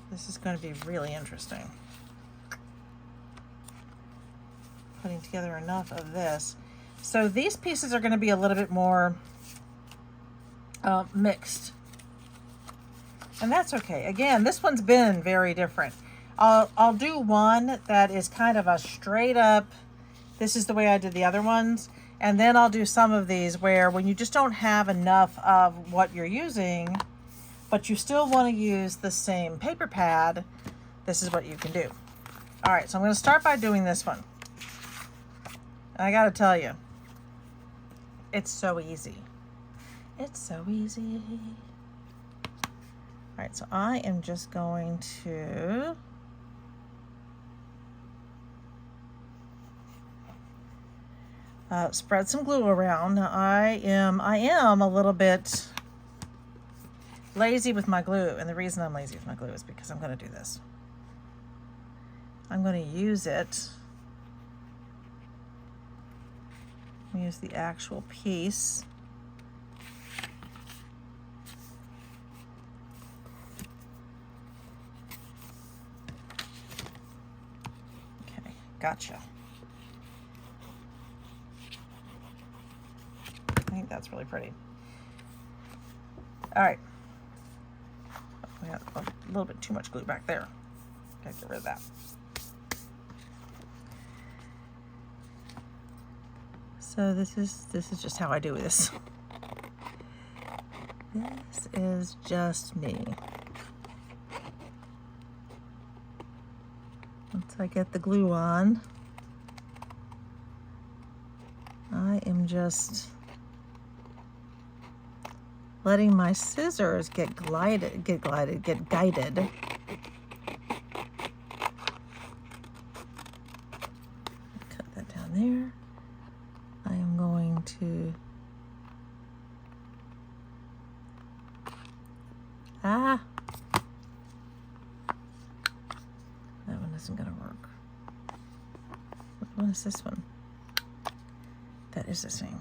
This is going to be really interesting. Putting together enough of this. So these pieces are going to be a little bit more mixed. And that's okay. Again, this one's been very different. I'll do one that is kind of a straight up, this is the way I did the other ones. And then I'll do some of these where when you just don't have enough of what you're using, but you still want to use the same paper pad, this is what you can do. All right, so I'm going to start by doing this one. And I got to tell you, it's so easy. It's so easy. All right, so I am just going to spread some glue around. Now I am a little bit lazy with my glue, and the reason I'm lazy with my glue is because I'm going to do this. I'm going to use it. Use the actual piece. Okay, gotcha. I think that's really pretty. All right. We got a little bit too much glue back there. Gotta get rid of that. So this is just how I do this. This is just me. Once I get the glue on, I am just letting my scissors get guided. Cut that down there. I am going to, that one isn't gonna work. What one is this one? That is the same.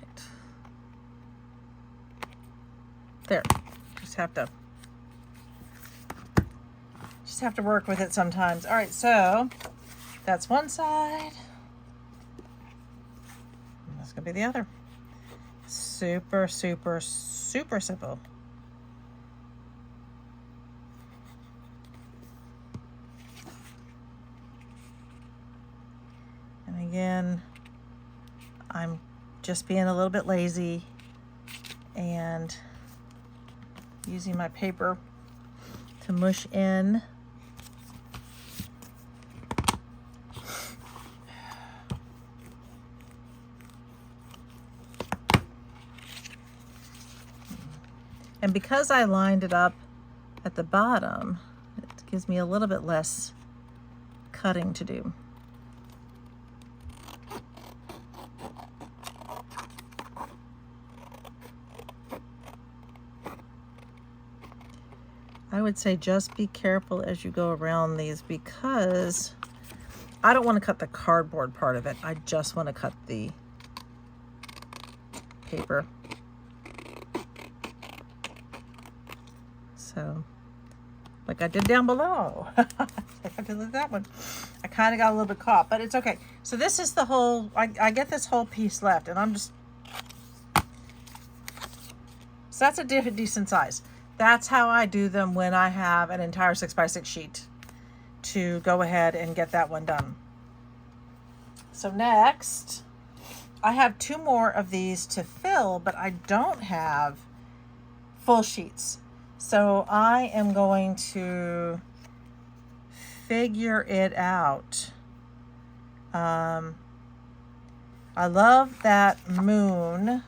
Right. There, just have to work with it sometimes. All right, so that's one side. And that's gonna be the other. Super, super, super simple. And again, I'm just being a little bit lazy and using my paper to mush in. And because I lined it up at the bottom, it gives me a little bit less cutting to do. I would say just be careful as you go around these, because I don't want to cut the cardboard part of it. I just want to cut the paper. So, like I did down below. I did that one. I kind of got a little bit caught, but it's okay. So this is the whole, I get this whole piece left, and I'm just, so that's a decent size. That's how I do them when I have an entire 6x6 sheet to go ahead and get that one done. So next, I have 2 more of these to fill, but I don't have full sheets. So I am going to figure it out. I love that moon.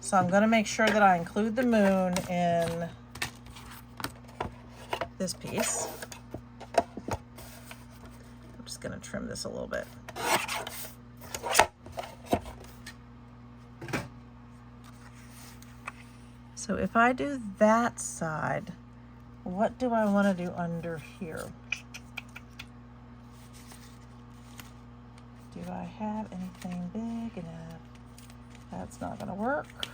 So I'm going to make sure that I include the moon in this piece. I'm just going to trim this a little bit. So if I do that side, what do I want to do under here? Do I have anything big enough? That's not going to work.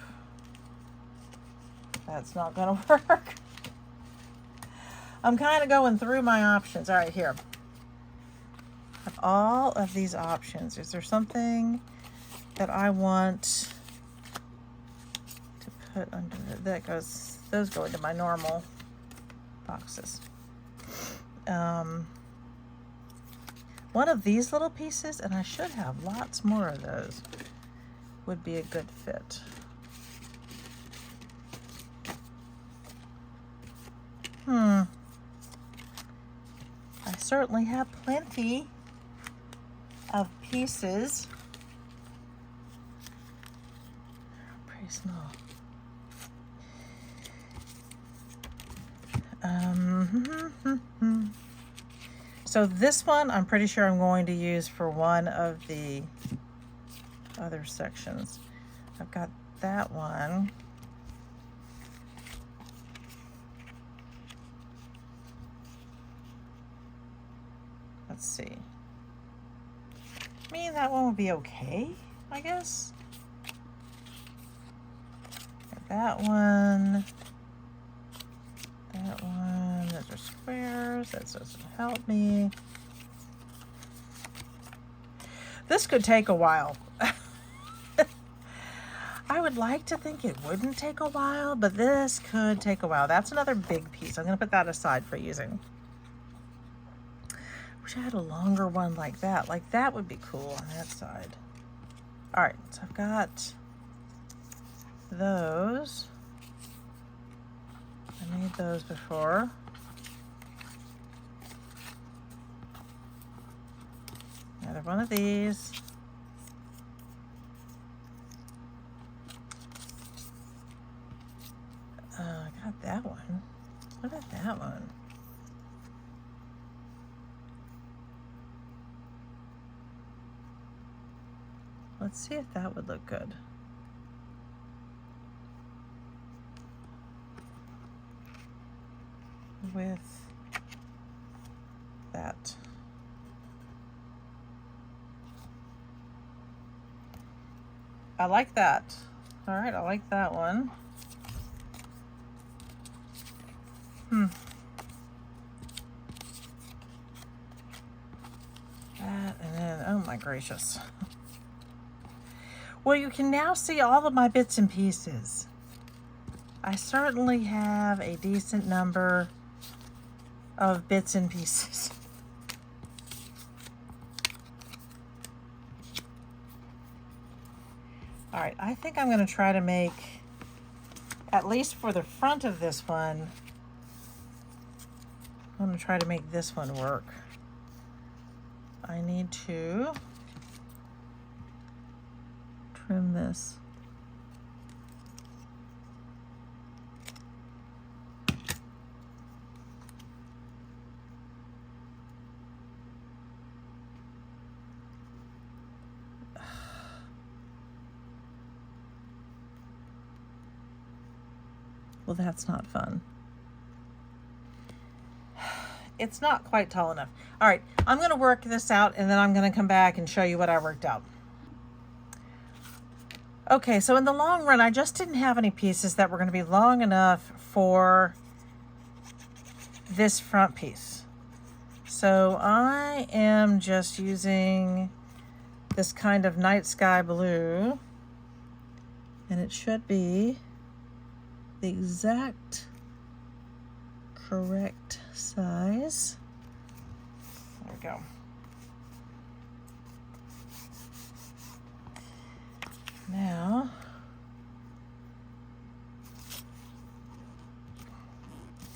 That's not going to work. I'm kind of going through my options. All right, here. I have all of these options. Is there something that I want to put under that goes? Those go into my normal boxes. One of these little pieces, and I should have lots more of those, would be a good fit. I certainly have plenty of pieces. Pretty small. So this one, I'm pretty sure I'm going to use for one of the other sections. I've got that one. Let's see. I mean, that one would be okay, I guess. Got that one. That one. Those are squares. That doesn't help me. This could take a while. I would like to think it wouldn't take a while, but this could take a while. That's another big piece. I'm going to put that aside for using. Wish I had a longer one like that. Like that would be cool on that side. All right, so I've got those. I made those before. Another one of these. I got that one. What about that one? Let's see if that would look good. With that. I like that. All right, I like that one. That, and then, oh my gracious. Well, you can now see all of my bits and pieces. I certainly have a decent number of bits and pieces. All right, I think I'm going to try to make, at least for the front of this one, I'm going to try to make this one work. I need to trim this. Well, that's not fun. it's not quite tall enough. All right, I'm gonna work this out and then I'm gonna come back and show you what I worked out. Okay, so in the long run, I just didn't have any pieces that were gonna be long enough for this front piece. So I am just using this kind of night sky blue, and it should be the exact correct size. There we go. Now,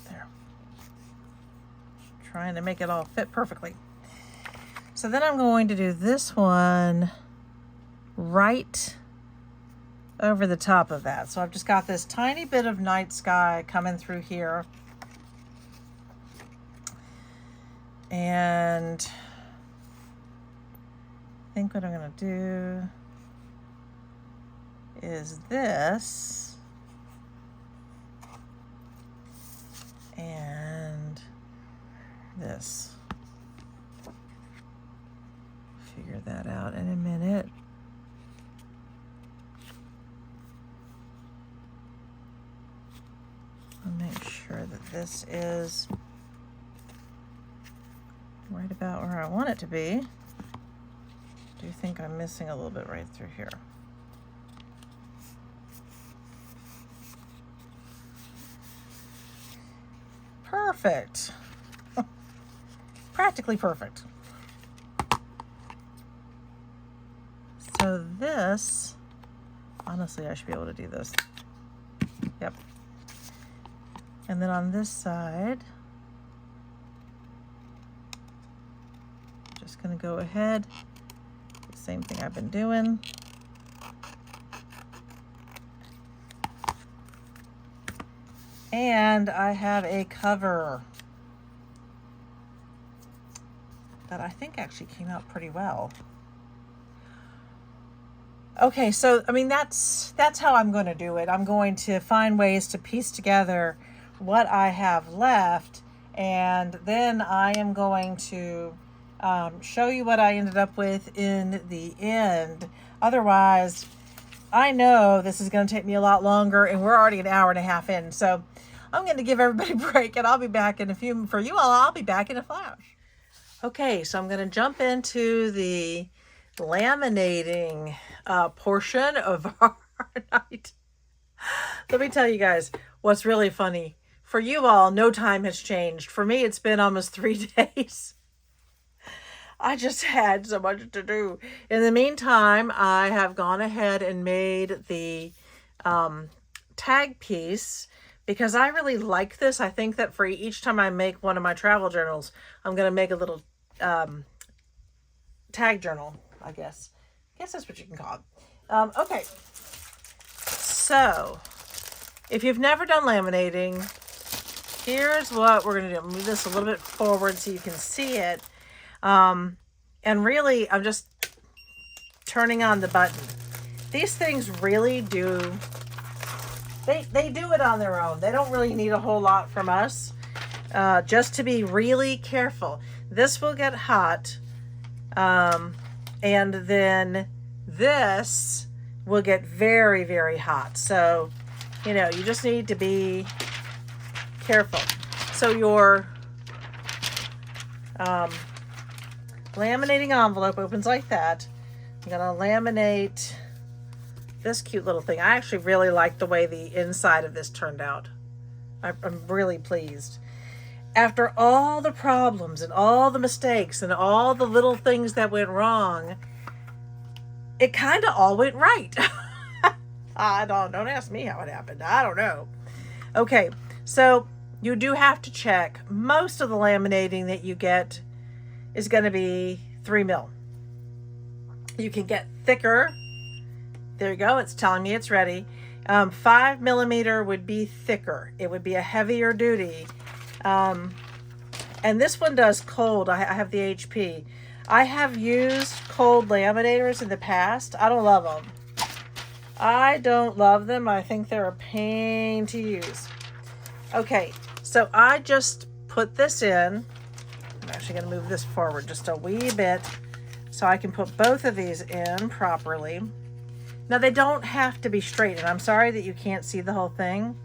there. Trying to make it all fit perfectly. So then I'm going to do this one right over the top of that. So I've just got this tiny bit of night sky coming through here. And I think what I'm going to do is this and this. Figure that out in a minute. I'll make sure that this is right about where I want it to be. I do think I'm missing a little bit right through here. Perfect. Practically perfect. So this, honestly, I should be able to do this. Yep. And then on this side, I'm just going to go ahead, the same thing I've been doing. And I have a cover that I think actually came out pretty well. Okay, so I mean that's how I'm going to do it. I'm going to find ways to piece together what I have left, and then I am going to show you what I ended up with in the end. Otherwise, I know this is going to take me a lot longer, and we're already an hour and a half in. So I'm going to give everybody a break, and I'll be back in a few. For you all, I'll be back in a flash. Okay, so I'm going to jump into the laminating portion of our night. Let me tell you guys what's really funny. For you all, no time has changed. For me, it's been almost 3 days. I just had so much to do. In the meantime, I have gone ahead and made the tag piece because I really like this. I think that for each time I make one of my travel journals, I'm going to make a little tag journal, I guess. I guess that's what you can call it. Okay. So, if you've never done laminating, here's what we're going to do. Move this a little bit forward so you can see it. And really, I'm just turning on the button. These things really do, they do it on their own. They don't really need a whole lot from us, just to be really careful. This will get hot, and then this will get very, very hot. So, you know, you just need to be careful. So your laminating envelope opens like that. I'm going to laminate this cute little thing. I actually really like the way the inside of this turned out. I'm really pleased. After all the problems and all the mistakes and all the little things that went wrong, it kind of all went right. Don't ask me how it happened. I don't know. Okay, so you do have to check. Most of the laminating that you get is going to be 3 mil. You can get thicker. There you go. It's telling me it's ready. 5 millimeter would be thicker. It would be a heavier duty. And this one does cold. I have the HP. I have used cold laminators in the past. I don't love them. I don't love them. I think they're a pain to use. Okay, so I just put this in actually going to move this forward just a wee bit so I can put both of these in properly. Now they don't have to be straight, and I'm sorry that you can't see the whole thing.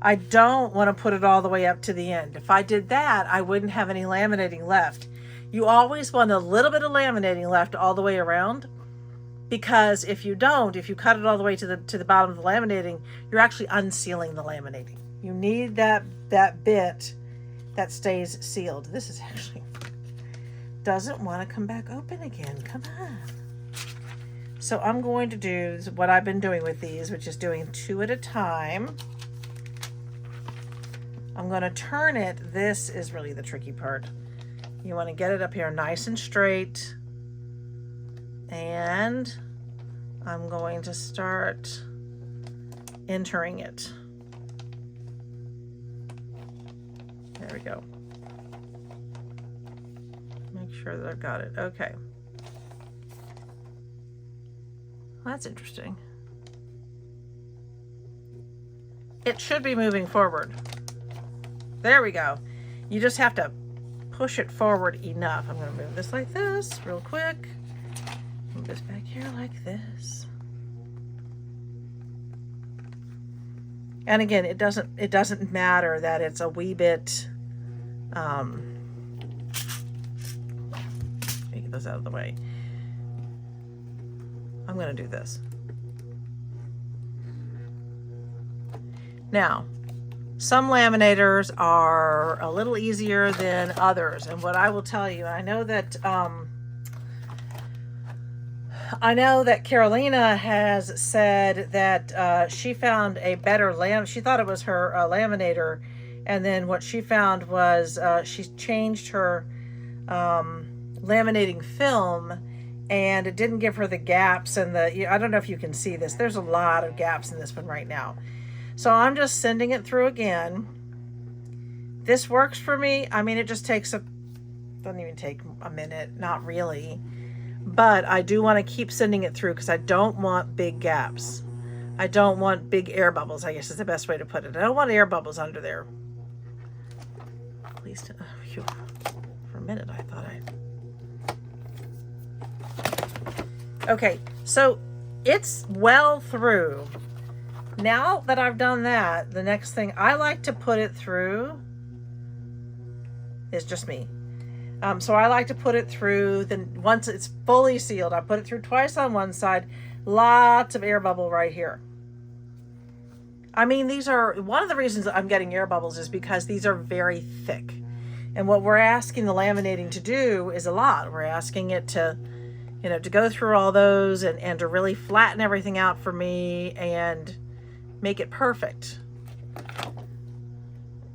I don't want to put it all the way up to the end. If I did that, I wouldn't have any laminating left. You always want a little bit of laminating left all the way around, because if you don't, if you cut it all the way to the bottom of the laminating, you're actually unsealing the laminating. You need that bit that stays sealed. This is actually doesn't want to come back open again. Come on. So I'm going to do what I've been doing with these, which is doing 2 at a time. I'm going to turn it. This is really the tricky part. You want to get it up here nice and straight. And I'm going to start entering it. There we go. Make sure that I've got it. Okay. Well, that's interesting. It should be moving forward. There we go. You just have to push it forward enough. I'm going to move this like this real quick. Move this back here like this. And again, it doesn't matter that it's a wee bit let me get those out of the way. I'm going to do this. Now, some laminators are a little easier than others, and what I will tell you, I know that Carolina has said that she found a better she thought it was her laminator, and then what she found was she changed her laminating film, and it didn't give her the gaps and I don't know if you can see this. There's a lot of gaps in this one right now. So I'm just sending it through again. This works for me. I mean, it just doesn't even take a minute, not really. But I do want to keep sending it through because I don't want big gaps. I don't want big air bubbles, I guess is the best way to put it. I don't want air bubbles under there. At least, for a minute I thought Okay, so it's well through. Now that I've done that, the next thing I like to put it through is just me. So I like to put it through, then once it's fully sealed, I put it through twice on one side, lots of air bubble right here. I mean, these are, one of the reasons I'm getting air bubbles is because these are very thick. And what we're asking the laminating to do is a lot. We're asking it to, to go through all those and to really flatten everything out for me and make it perfect.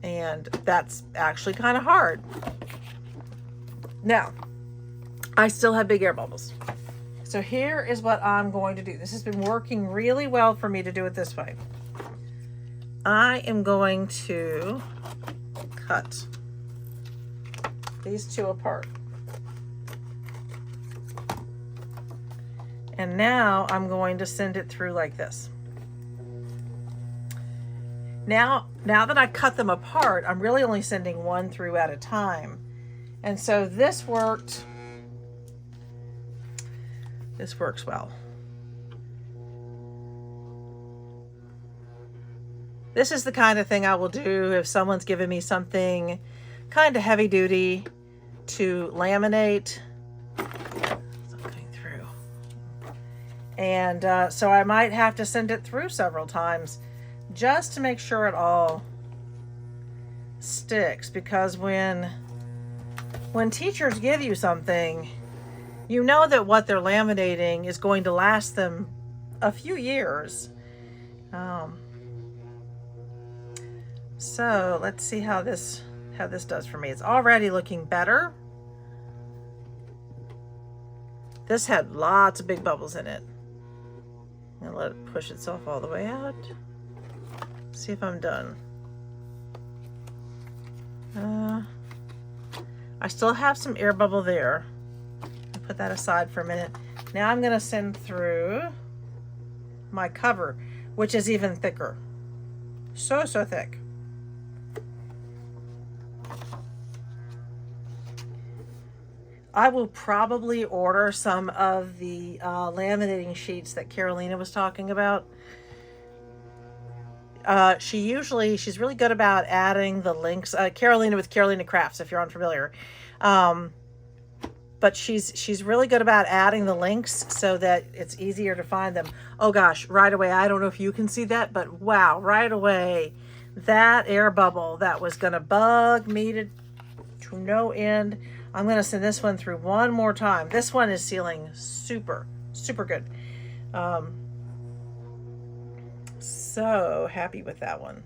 And that's actually kind of hard. Now, I still have big air bubbles. So here is what I'm going to do. This has been working really well for me to do it this way. I am going to cut these two apart. And now I'm going to send it through like this. Now that I cut them apart, I'm really only sending one through at a time. And so this worked. This works well. This is the kind of thing I will do if someone's given me something kind of heavy duty to laminate. It's not going through. And so I might have to send it through several times just to make sure it all sticks, because when teachers give you something, you know that what they're laminating is going to last them a few years. So let's see how this does for me. It's already looking better. This had lots of big bubbles in it. I'm gonna let it push itself all the way out. See if I'm done. I still have some air bubble there. I'll put that aside for a minute. Now I'm gonna send through my cover, which is even thicker. So thick. I will probably order some of the laminating sheets that Carolina was talking about. She's really good about adding the links. Carolina with Carolina Crafts, if you're unfamiliar. But she's really good about adding the links so that it's easier to find them. Oh gosh, right away, I don't know if you can see that, but wow, right away, that air bubble that was gonna bug me to no end. I'm gonna send this one through one more time. This one is sealing super, super good. So happy with that one.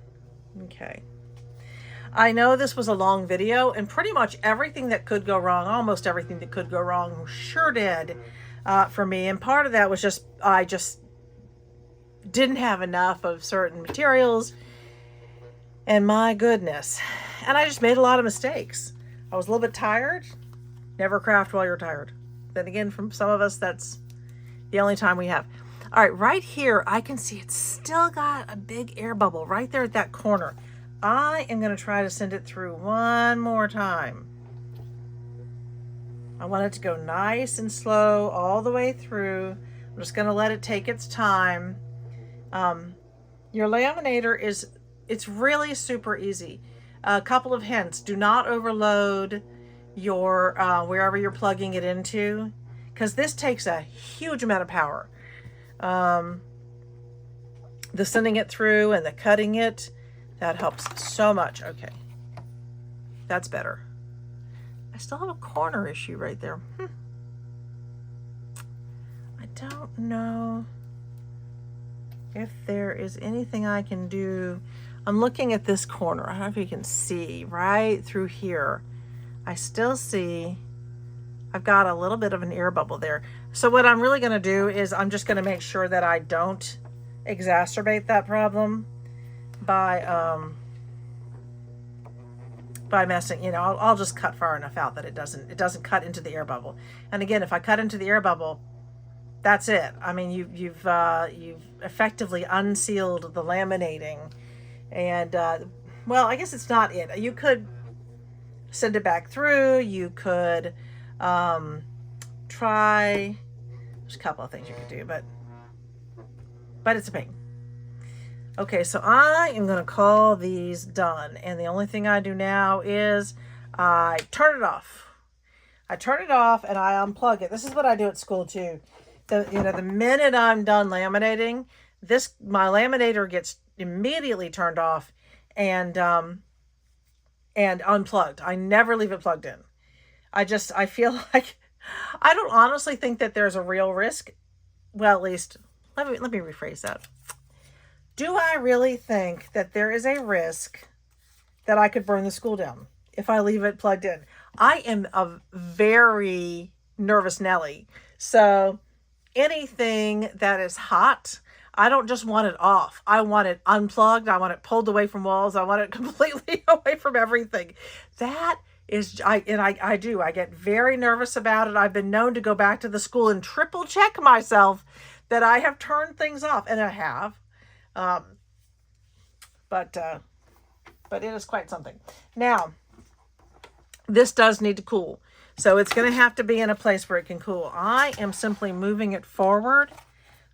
Okay. I know this was a long video, and pretty much everything that could go wrong, almost everything that could go wrong, sure did for me. And part of that was just, I just didn't have enough of certain materials. And my goodness. And I just made a lot of mistakes. I was a little bit tired. Never craft while you're tired. Then again, from some of us, that's the only time we have. All right, right here, I can see it's still got a big air bubble right there at that corner. I am going to try to send it through one more time. I want it to go nice and slow all the way through. I'm just going to let it take its time. Your laminator it's really super easy. A couple of hints: do not overload your wherever you're plugging it into, because this takes a huge amount of power. The sending it through and the cutting it, that helps so much. Okay, that's better. I still have a corner issue right there. I don't know if there is anything I can do. I'm looking at this corner. I don't know if you can see right through here. I still see I've got a little bit of an air bubble there. So what I'm really going to do is I'm just going to make sure that I don't exacerbate that problem by messing, you know, I'll just cut far enough out that it doesn't cut into the air bubble. And again, if I cut into the air bubble, that's it. I mean, you've effectively unsealed the laminating. And well, I guess it's not it. You could send it back through. You could try. There's a couple of things you could do, but it's a pain. Okay, so I am going to call these done. And the only thing I do now is I turn it off. I turn it off and I unplug it. This is what I do at school too. The minute I'm done laminating, my laminator gets immediately turned off and unplugged. I never leave it plugged in. I feel like I don't honestly think that there's a real risk. Well, at least let me rephrase that. Do I really think that there is a risk that I could burn the school down if I leave it plugged in? I am a very nervous Nelly. So anything that is hot, I don't just want it off. I want it unplugged. I want it pulled away from walls. I want it completely away from everything. That is, I get very nervous about it. I've been known to go back to the school and triple check myself that I have turned things off, and I have. But it is quite something. Now, this does need to cool. So it's going to have to be in a place where it can cool. I am simply moving it forward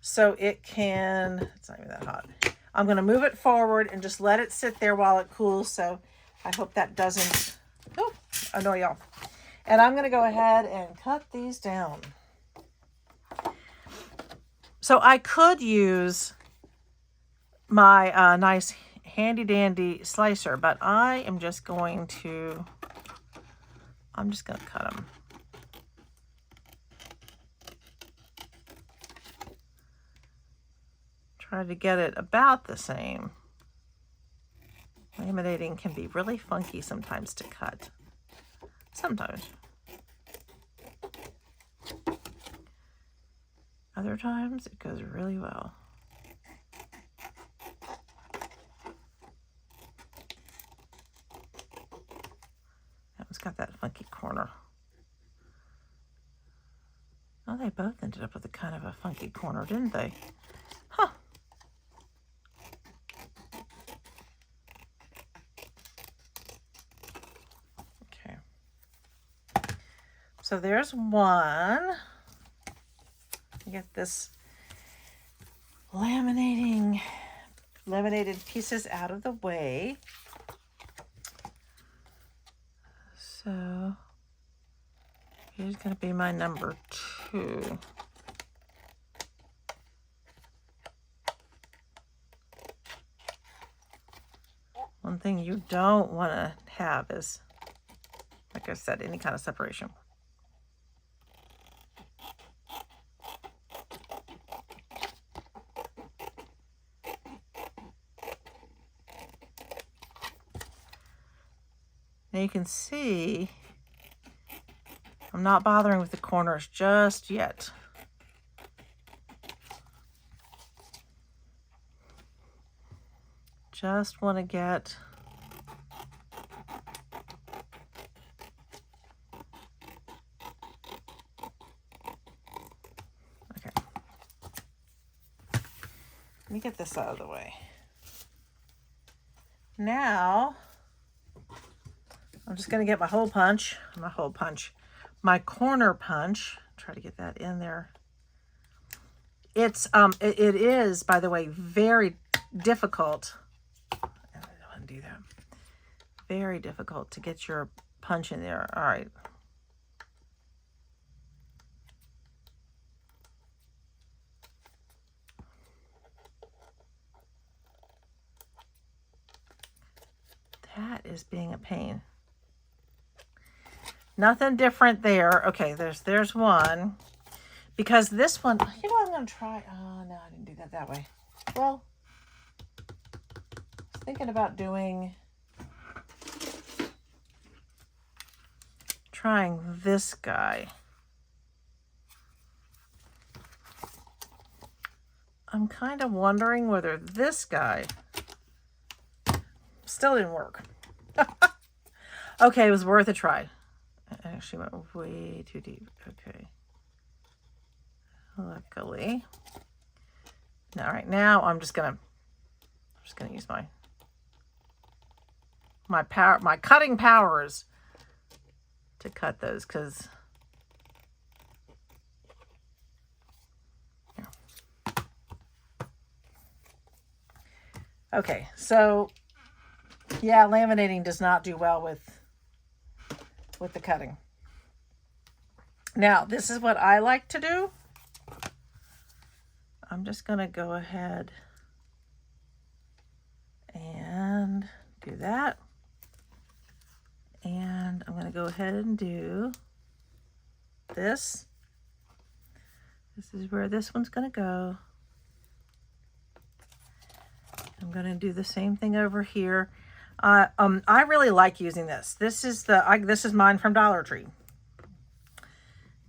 so it can, it's not even that hot. I'm going to move it forward and just let it sit there while it cools. So I hope that doesn't annoy y'all. And I'm going to go ahead and cut these down. So I could use my nice handy dandy slicer, but I'm just going to cut them. Try to get it about the same. Laminating can be really funky sometimes to cut. Sometimes. Other times it goes really well. That one's got that funky corner. Oh, they both ended up with a kind of a funky corner, didn't they? Huh. So there's one. Get this laminated pieces out of the way. So here's going to be my number 2. One thing you don't want to have is, like I said, any kind of separation. Now you can see I'm not bothering with the corners just yet. Just want to get okay. Let me get this out of the way. Now I'm just going to get my corner punch. Try to get that in there. It's it is, by the way, very difficult. I don't want to do that. Very difficult to get your punch in there. All right. That is being a pain. Nothing different there. Okay, there's one. Because this one, you know, I'm going to try. Oh, no, I didn't do that way. Well, I was thinking about trying this guy. I'm kind of wondering whether this guy still didn't work. Okay, it was worth a try. I actually went way too deep. Okay. Luckily. All right, now I'm just gonna use my cutting powers to cut those, because okay, so yeah, laminating does not do well with the cutting. Now, this is what I like to do. I'm just going to go ahead and do that. And I'm going to go ahead and do this. This is where this one's going to go. I'm going to do the same thing over here. I really like using this. This is mine from Dollar Tree.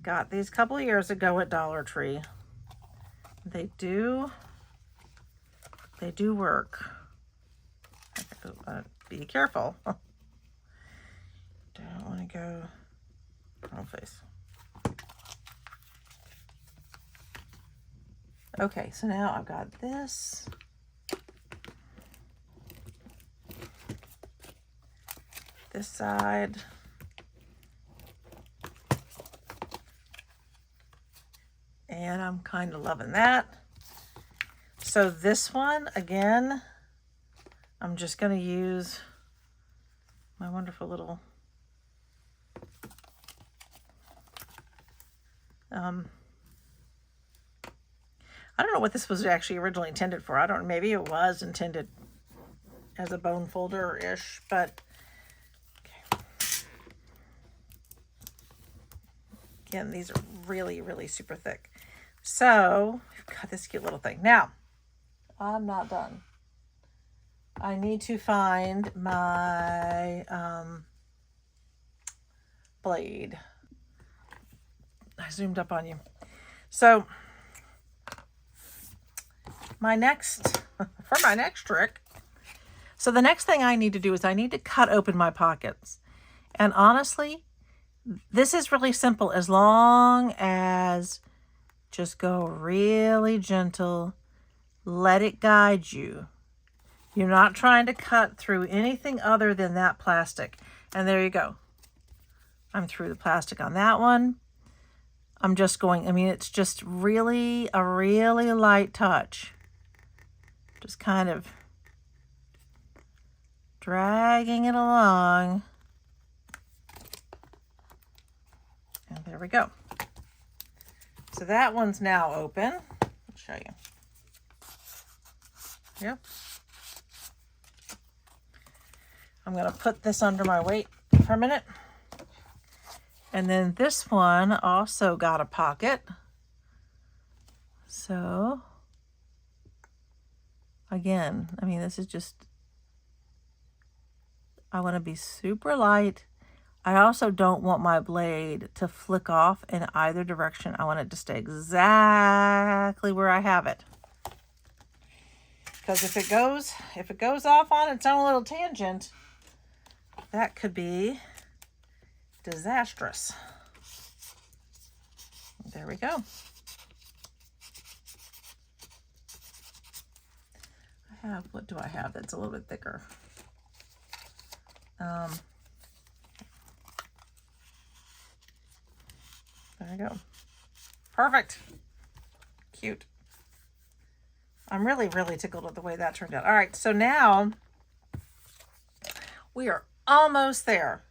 Got these a couple of years ago at Dollar Tree. They do work. Be careful. Don't want to go wrong face. Okay, so now I've got this. This side. And I'm kind of loving that. So this one, again, I'm just going to use my wonderful little I don't know what this was actually originally intended for. I don't, maybe it was intended as a bone folder-ish, but okay. Again, these are really, really super thick. So we've got this cute little thing. Now, I'm not done. I need to find my blade. I zoomed up on you. So for my next trick, so the next thing I need to do is I need to cut open my pockets. And honestly, this is really simple as long as just go really gentle, let it guide you. You're not trying to cut through anything other than that plastic. And there you go. I'm through the plastic on that one. I'm just going, I mean, it's just really a really light touch. Just kind of dragging it along. And there we go. So that one's now open. I'll show you. Yep. I'm going to put this under my weight for a minute. And then this one also got a pocket. So, again, I mean, this is just, I want to be super light. I also don't want my blade to flick off in either direction. I want it to stay exactly where I have it. Because if it goes off on its own little tangent, that could be disastrous. There we go. What do I have that's a little bit thicker? There we go. Perfect. Cute. I'm really, really tickled with the way that turned out. All right, so now we are almost there.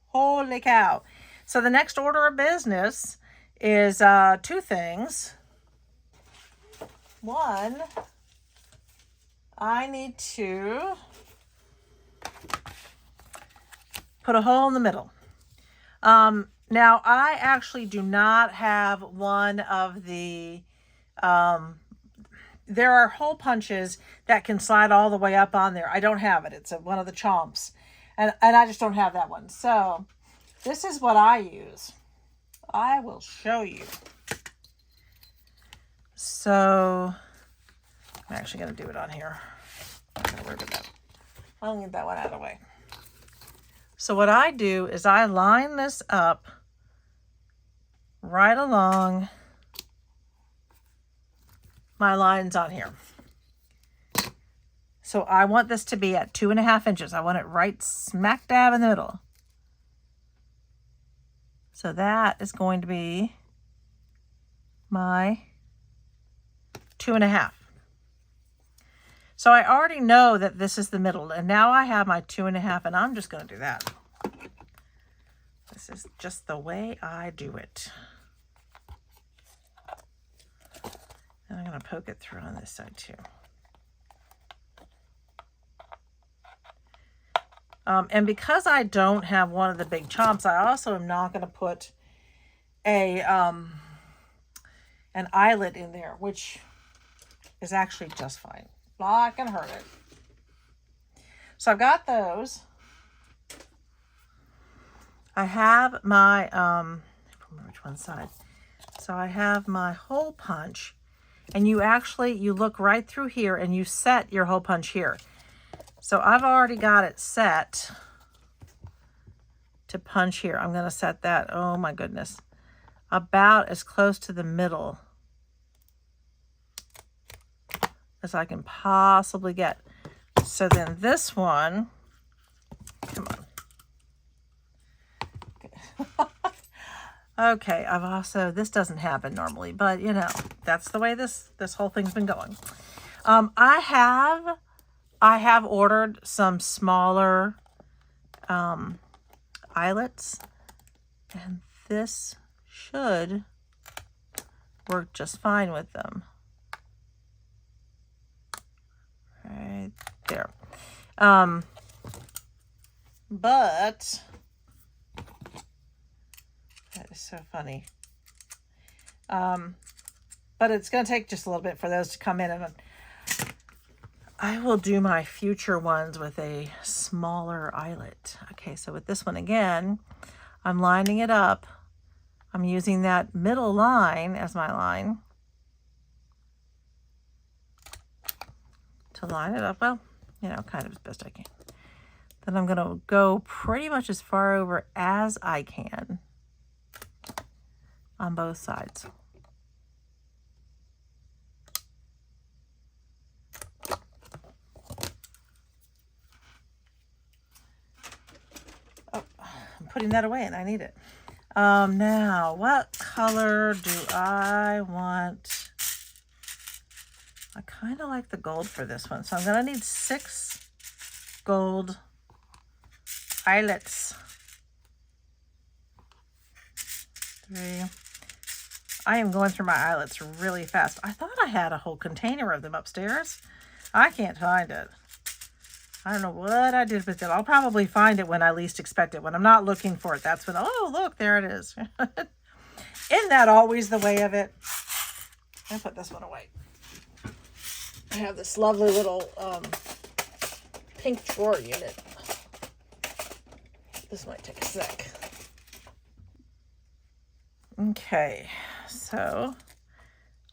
Holy cow. So the next order of business is two things. One, I need to put a hole in the middle. Now, I actually do not have one of the, there are hole punches that can slide all the way up on there. I don't have it. It's one of the chomps. And I just don't have that one. So, this is what I use. I will show you. So, I'm actually going to do it on here. I'm going to worry about that. I'll get that one out of the way. So what I do is I line this up right along my lines on here. So I want this to be at 2.5 inches. I want it right smack dab in the middle. So that is going to be my 2.5. So I already know that this is the middle, and now I have my 2.5, and I'm just going to do that. This is just the way I do it. And I'm going to poke it through on this side too. And because I don't have one of the big chomps, I also am not going to put a an eyelet in there, which is actually just fine. Not gonna hurt it. So I've got those. I have my which one side? So I have my hole punch, and you look right through here and you set your hole punch here. So I've already got it set to punch here. I'm gonna set that, oh my goodness, about as close to the middle as I can possibly get. So then this one, come on. Okay, I've also, this doesn't happen normally, but you know, that's the way this whole thing's been going. I have ordered some smaller eyelets, and this should work just fine with them. Right there. But that is so funny. But it's going to take just a little bit for those to come in, and I will do my future ones with a smaller eyelet. Okay, so with this one again, I'm lining it up. I'm using that middle line as my line to line it up, well, you know, kind of as best I can. Then I'm going to go pretty much as far over as I can on both sides. putting that away and I need it. Now, what color do I want? I kind of like the gold for this one. So I'm going to need 6 gold eyelets. 3. I am going through my eyelets really fast. I thought I had a whole container of them upstairs. I can't find it. I don't know what I did with it. I'll probably find it when I least expect it. When I'm not looking for it, that's when, oh, look, there it is. Isn't that always the way of it? I'll put this one away. I have this lovely little pink drawer unit. This might take a sec. Okay, so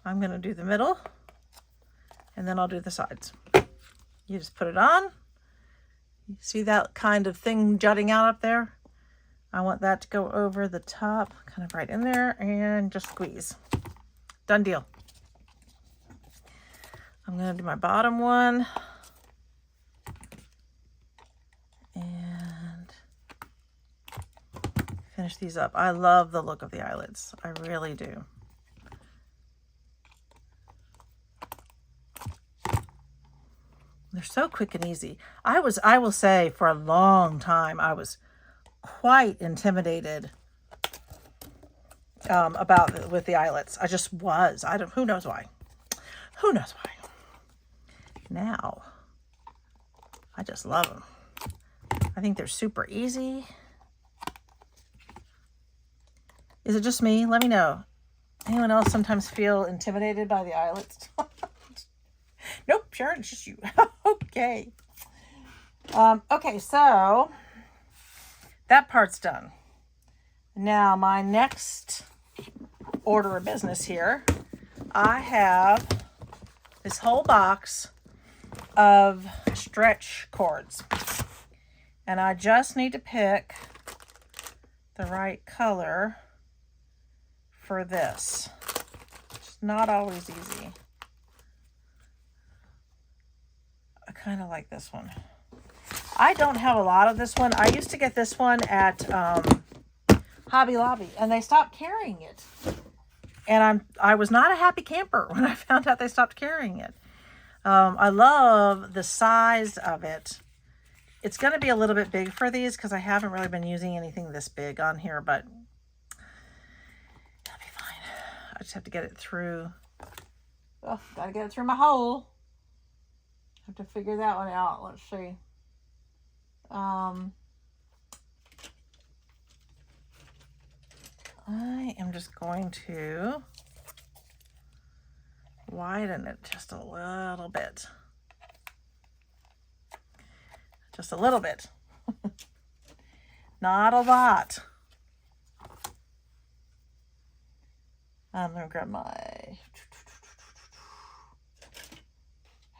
I'm going to do the middle, and then I'll do the sides. You just put it on. You see that kind of thing jutting out up there? I want that to go over the top, kind of right in there, and just squeeze. Done deal. I'm going to do my bottom one. And finish these up. I love the look of the eyelids. I really do. They're so quick and easy. I will say, for a long time, I was quite intimidated with the eyelets. I just was. Who knows why? Who knows why? Now, I just love them. I think they're super easy. Is it just me? Let me know. Anyone else sometimes feel intimidated by the eyelets? Nope, Sharon, it's just you. Okay. Okay, so that part's done. Now, my next order of business here, I have this whole box of stretch cords. And I just need to pick the right color for this. It's not always easy. I kind of like this one. I don't have a lot of this one. I used to get this one at Hobby Lobby, and they stopped carrying it. And I was not a happy camper when I found out they stopped carrying it. I love the size of it. It's going to be a little bit big for these because I haven't really been using anything this big on here, but that'll be fine. I just have to get it through. Oh, gotta get it through my hole. Have to figure that one out. Let's see. I am just going to widen it just a little bit. Just a little bit. Not a lot. I'm going to grab my...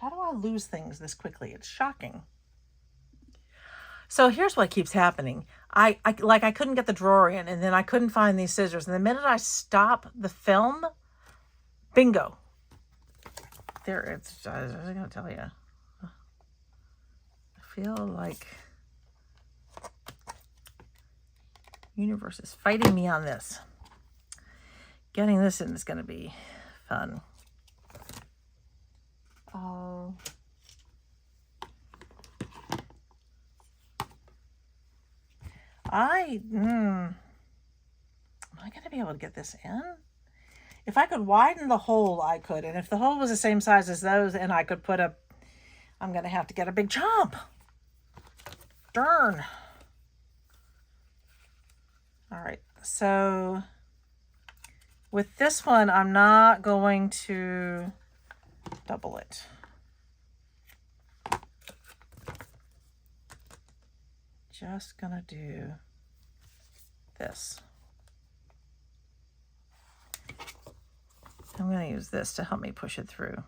How do I lose things this quickly? It's shocking. So here's what keeps happening. I couldn't get the drawer in, and then I couldn't find these scissors. And the minute I stop the film, bingo. There, it's, I was going to tell you. I feel like universe is fighting me on this. Getting this in is going to be fun. Am I going to be able to get this in? If I could widen the hole, I could. And if the hole was the same size as those, and I could put I'm going to have to get a big chomp. Darn. All right. So with this one, I'm not going to double it. Just going to do this. I'm going to use this to help me push it through.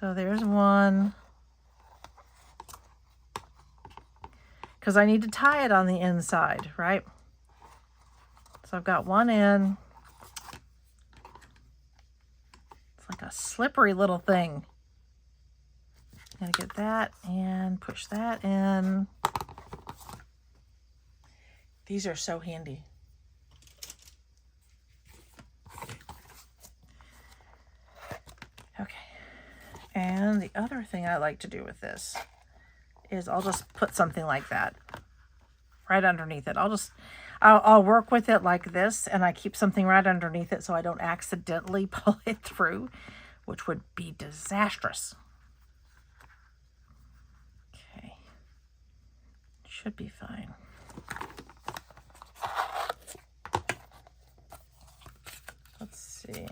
So there's one. Because I need to tie it on the inside, right? So I've got one in. It's like a slippery little thing. Gotta get that and push that in. These are so handy. Okay. And the other thing I like to do with this is I'll just put something like that right underneath it. I'll work with it like this, and I keep something right underneath it so I don't accidentally pull it through, which would be disastrous. Okay. Should be fine. Let's see.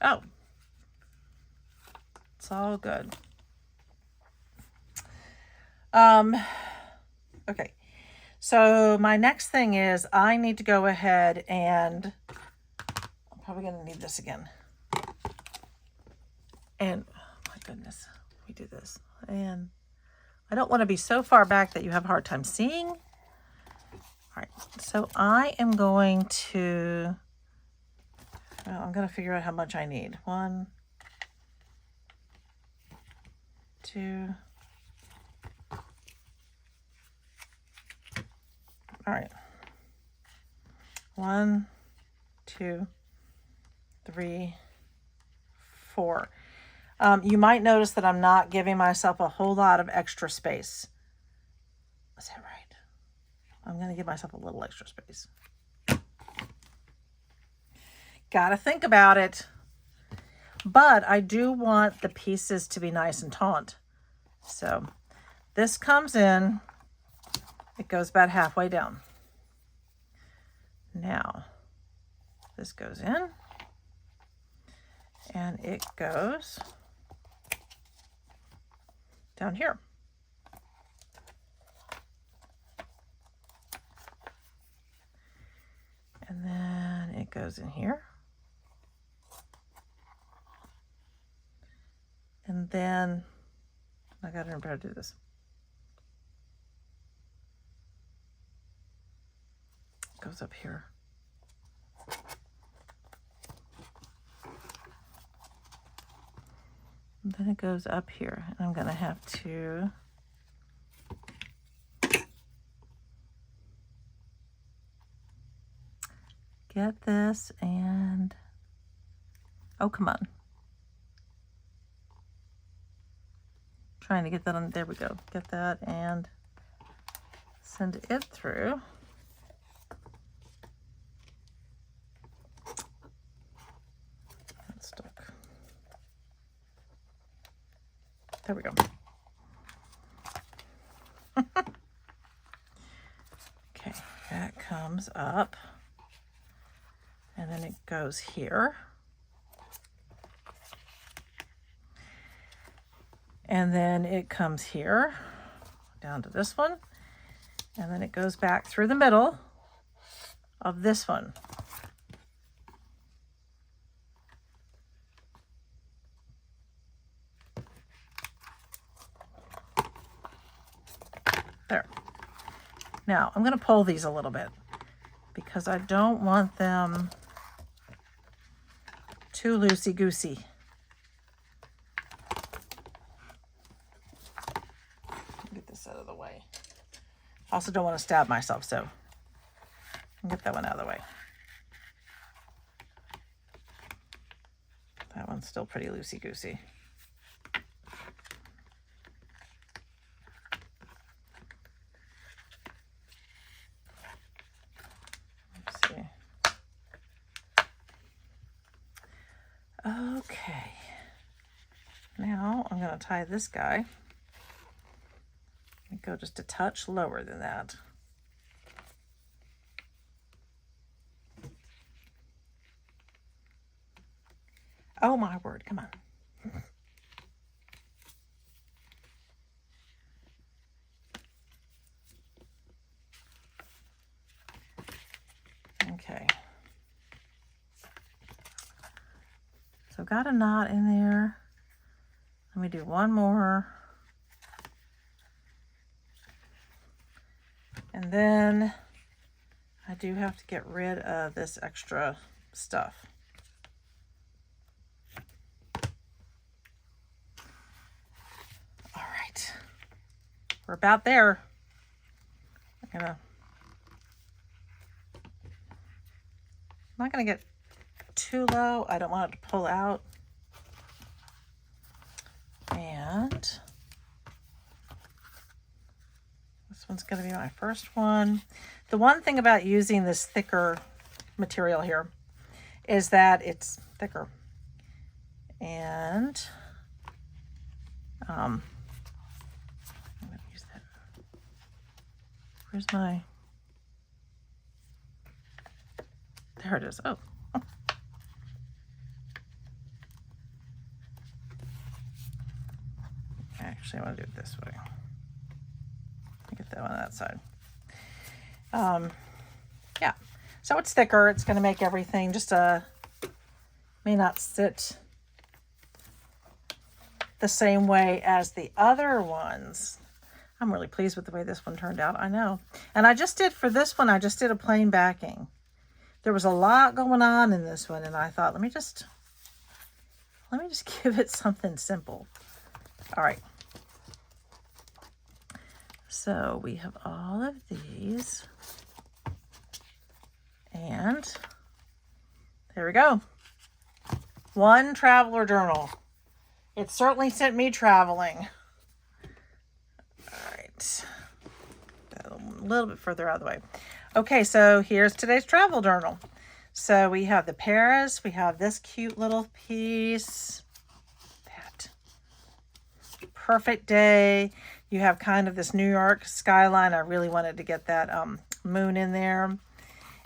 Oh. It's all good. Okay. So my next thing is I need to go ahead and I'm probably going to need this again. And oh my goodness, we do this. And I don't want to be so far back that you have a hard time seeing. All right. So I am going to, well, I'm going to figure out how much I need. 1, 2. All right. 1, 2, 3, 4. You might notice that I'm not giving myself a whole lot of extra space. Is that right? I'm going to give myself a little extra space. Got to think about it. But I do want the pieces to be nice and taut. So this comes in. It goes about halfway down. Now, this goes in. And it goes down here. And then it goes in here. And then, I gotta remember how to do this. It goes up here. And then it goes up here. And I'm gonna have to get this and, oh, come on. Trying to get that on, there we go. Get that and send it through. That's stuck. There we go. Okay, that comes up. And then it goes here. And then it comes here, down to this one. And then it goes back through the middle of this one. There. Now, I'm going to pull these a little bit because I don't want them too loosey-goosey. Get this out of the way. I also don't want to stab myself, so I'll get that one out of the way. That one's still pretty loosey-goosey. Let's see. Okay. Now I'm going to tie this guy. And go just a touch lower than that. Oh my word, come on. Okay. So got a knot in there. Let me do one more. And then I do have to get rid of this extra stuff. All right. We're about there. not gonna get too low. I don't want it to pull out. And this one's gonna be my first one. The one thing about using this thicker material here is that it's thicker. And I'm gonna use that. Where's my, there it is. Oh. Actually, I want to do it this way. Get that one on that side. Yeah, so it's thicker. It's going to make everything just may not sit the same way as the other ones. I'm really pleased with the way this one turned out. I know. And I just did, for this one, I just did a plain backing. There was a lot going on in this one, and I thought, let me just give it something simple. All right. So we have all of these, and there we go. One traveler journal. It certainly sent me traveling. All right, a little bit further out of the way. Okay, so here's today's travel journal. So we have the Paris, we have this cute little piece, that perfect day. You have kind of this New York skyline. I really wanted to get that moon in there.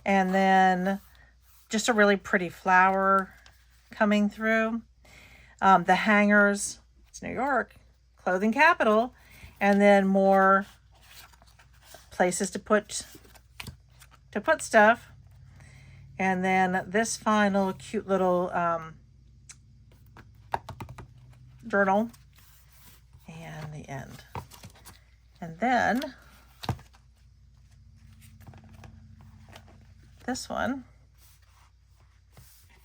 And then just a really pretty flower coming through. The hangers, it's New York, clothing capital. And then more places to put stuff. And then this final cute little journal. And the end. And then this one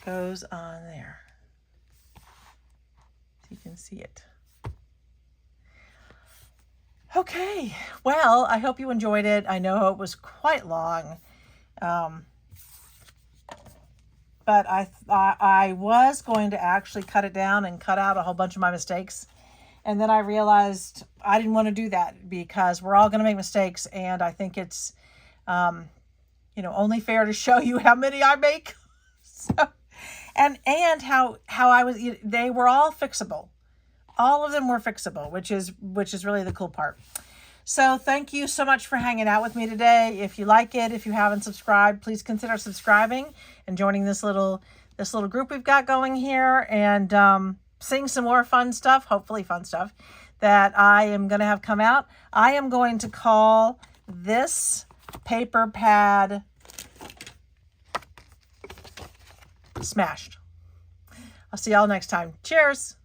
goes on there. So you can see it. Okay, well, I hope you enjoyed it. I know it was quite long. But I was going to actually cut it down and cut out a whole bunch of my mistakes. And then I realized I didn't want to do that because we're all going to make mistakes. And I think it's, only fair to show you how many I make. So, and how they were all fixable. All of them were fixable, which is really the cool part. So thank you so much for hanging out with me today. If you like it, if you haven't subscribed, please consider subscribing and joining this little group we've got going here, and seeing some more fun stuff, hopefully fun stuff, that I am going to have come out. I am going to call this paper pad Smashed. I'll see y'all next time. Cheers.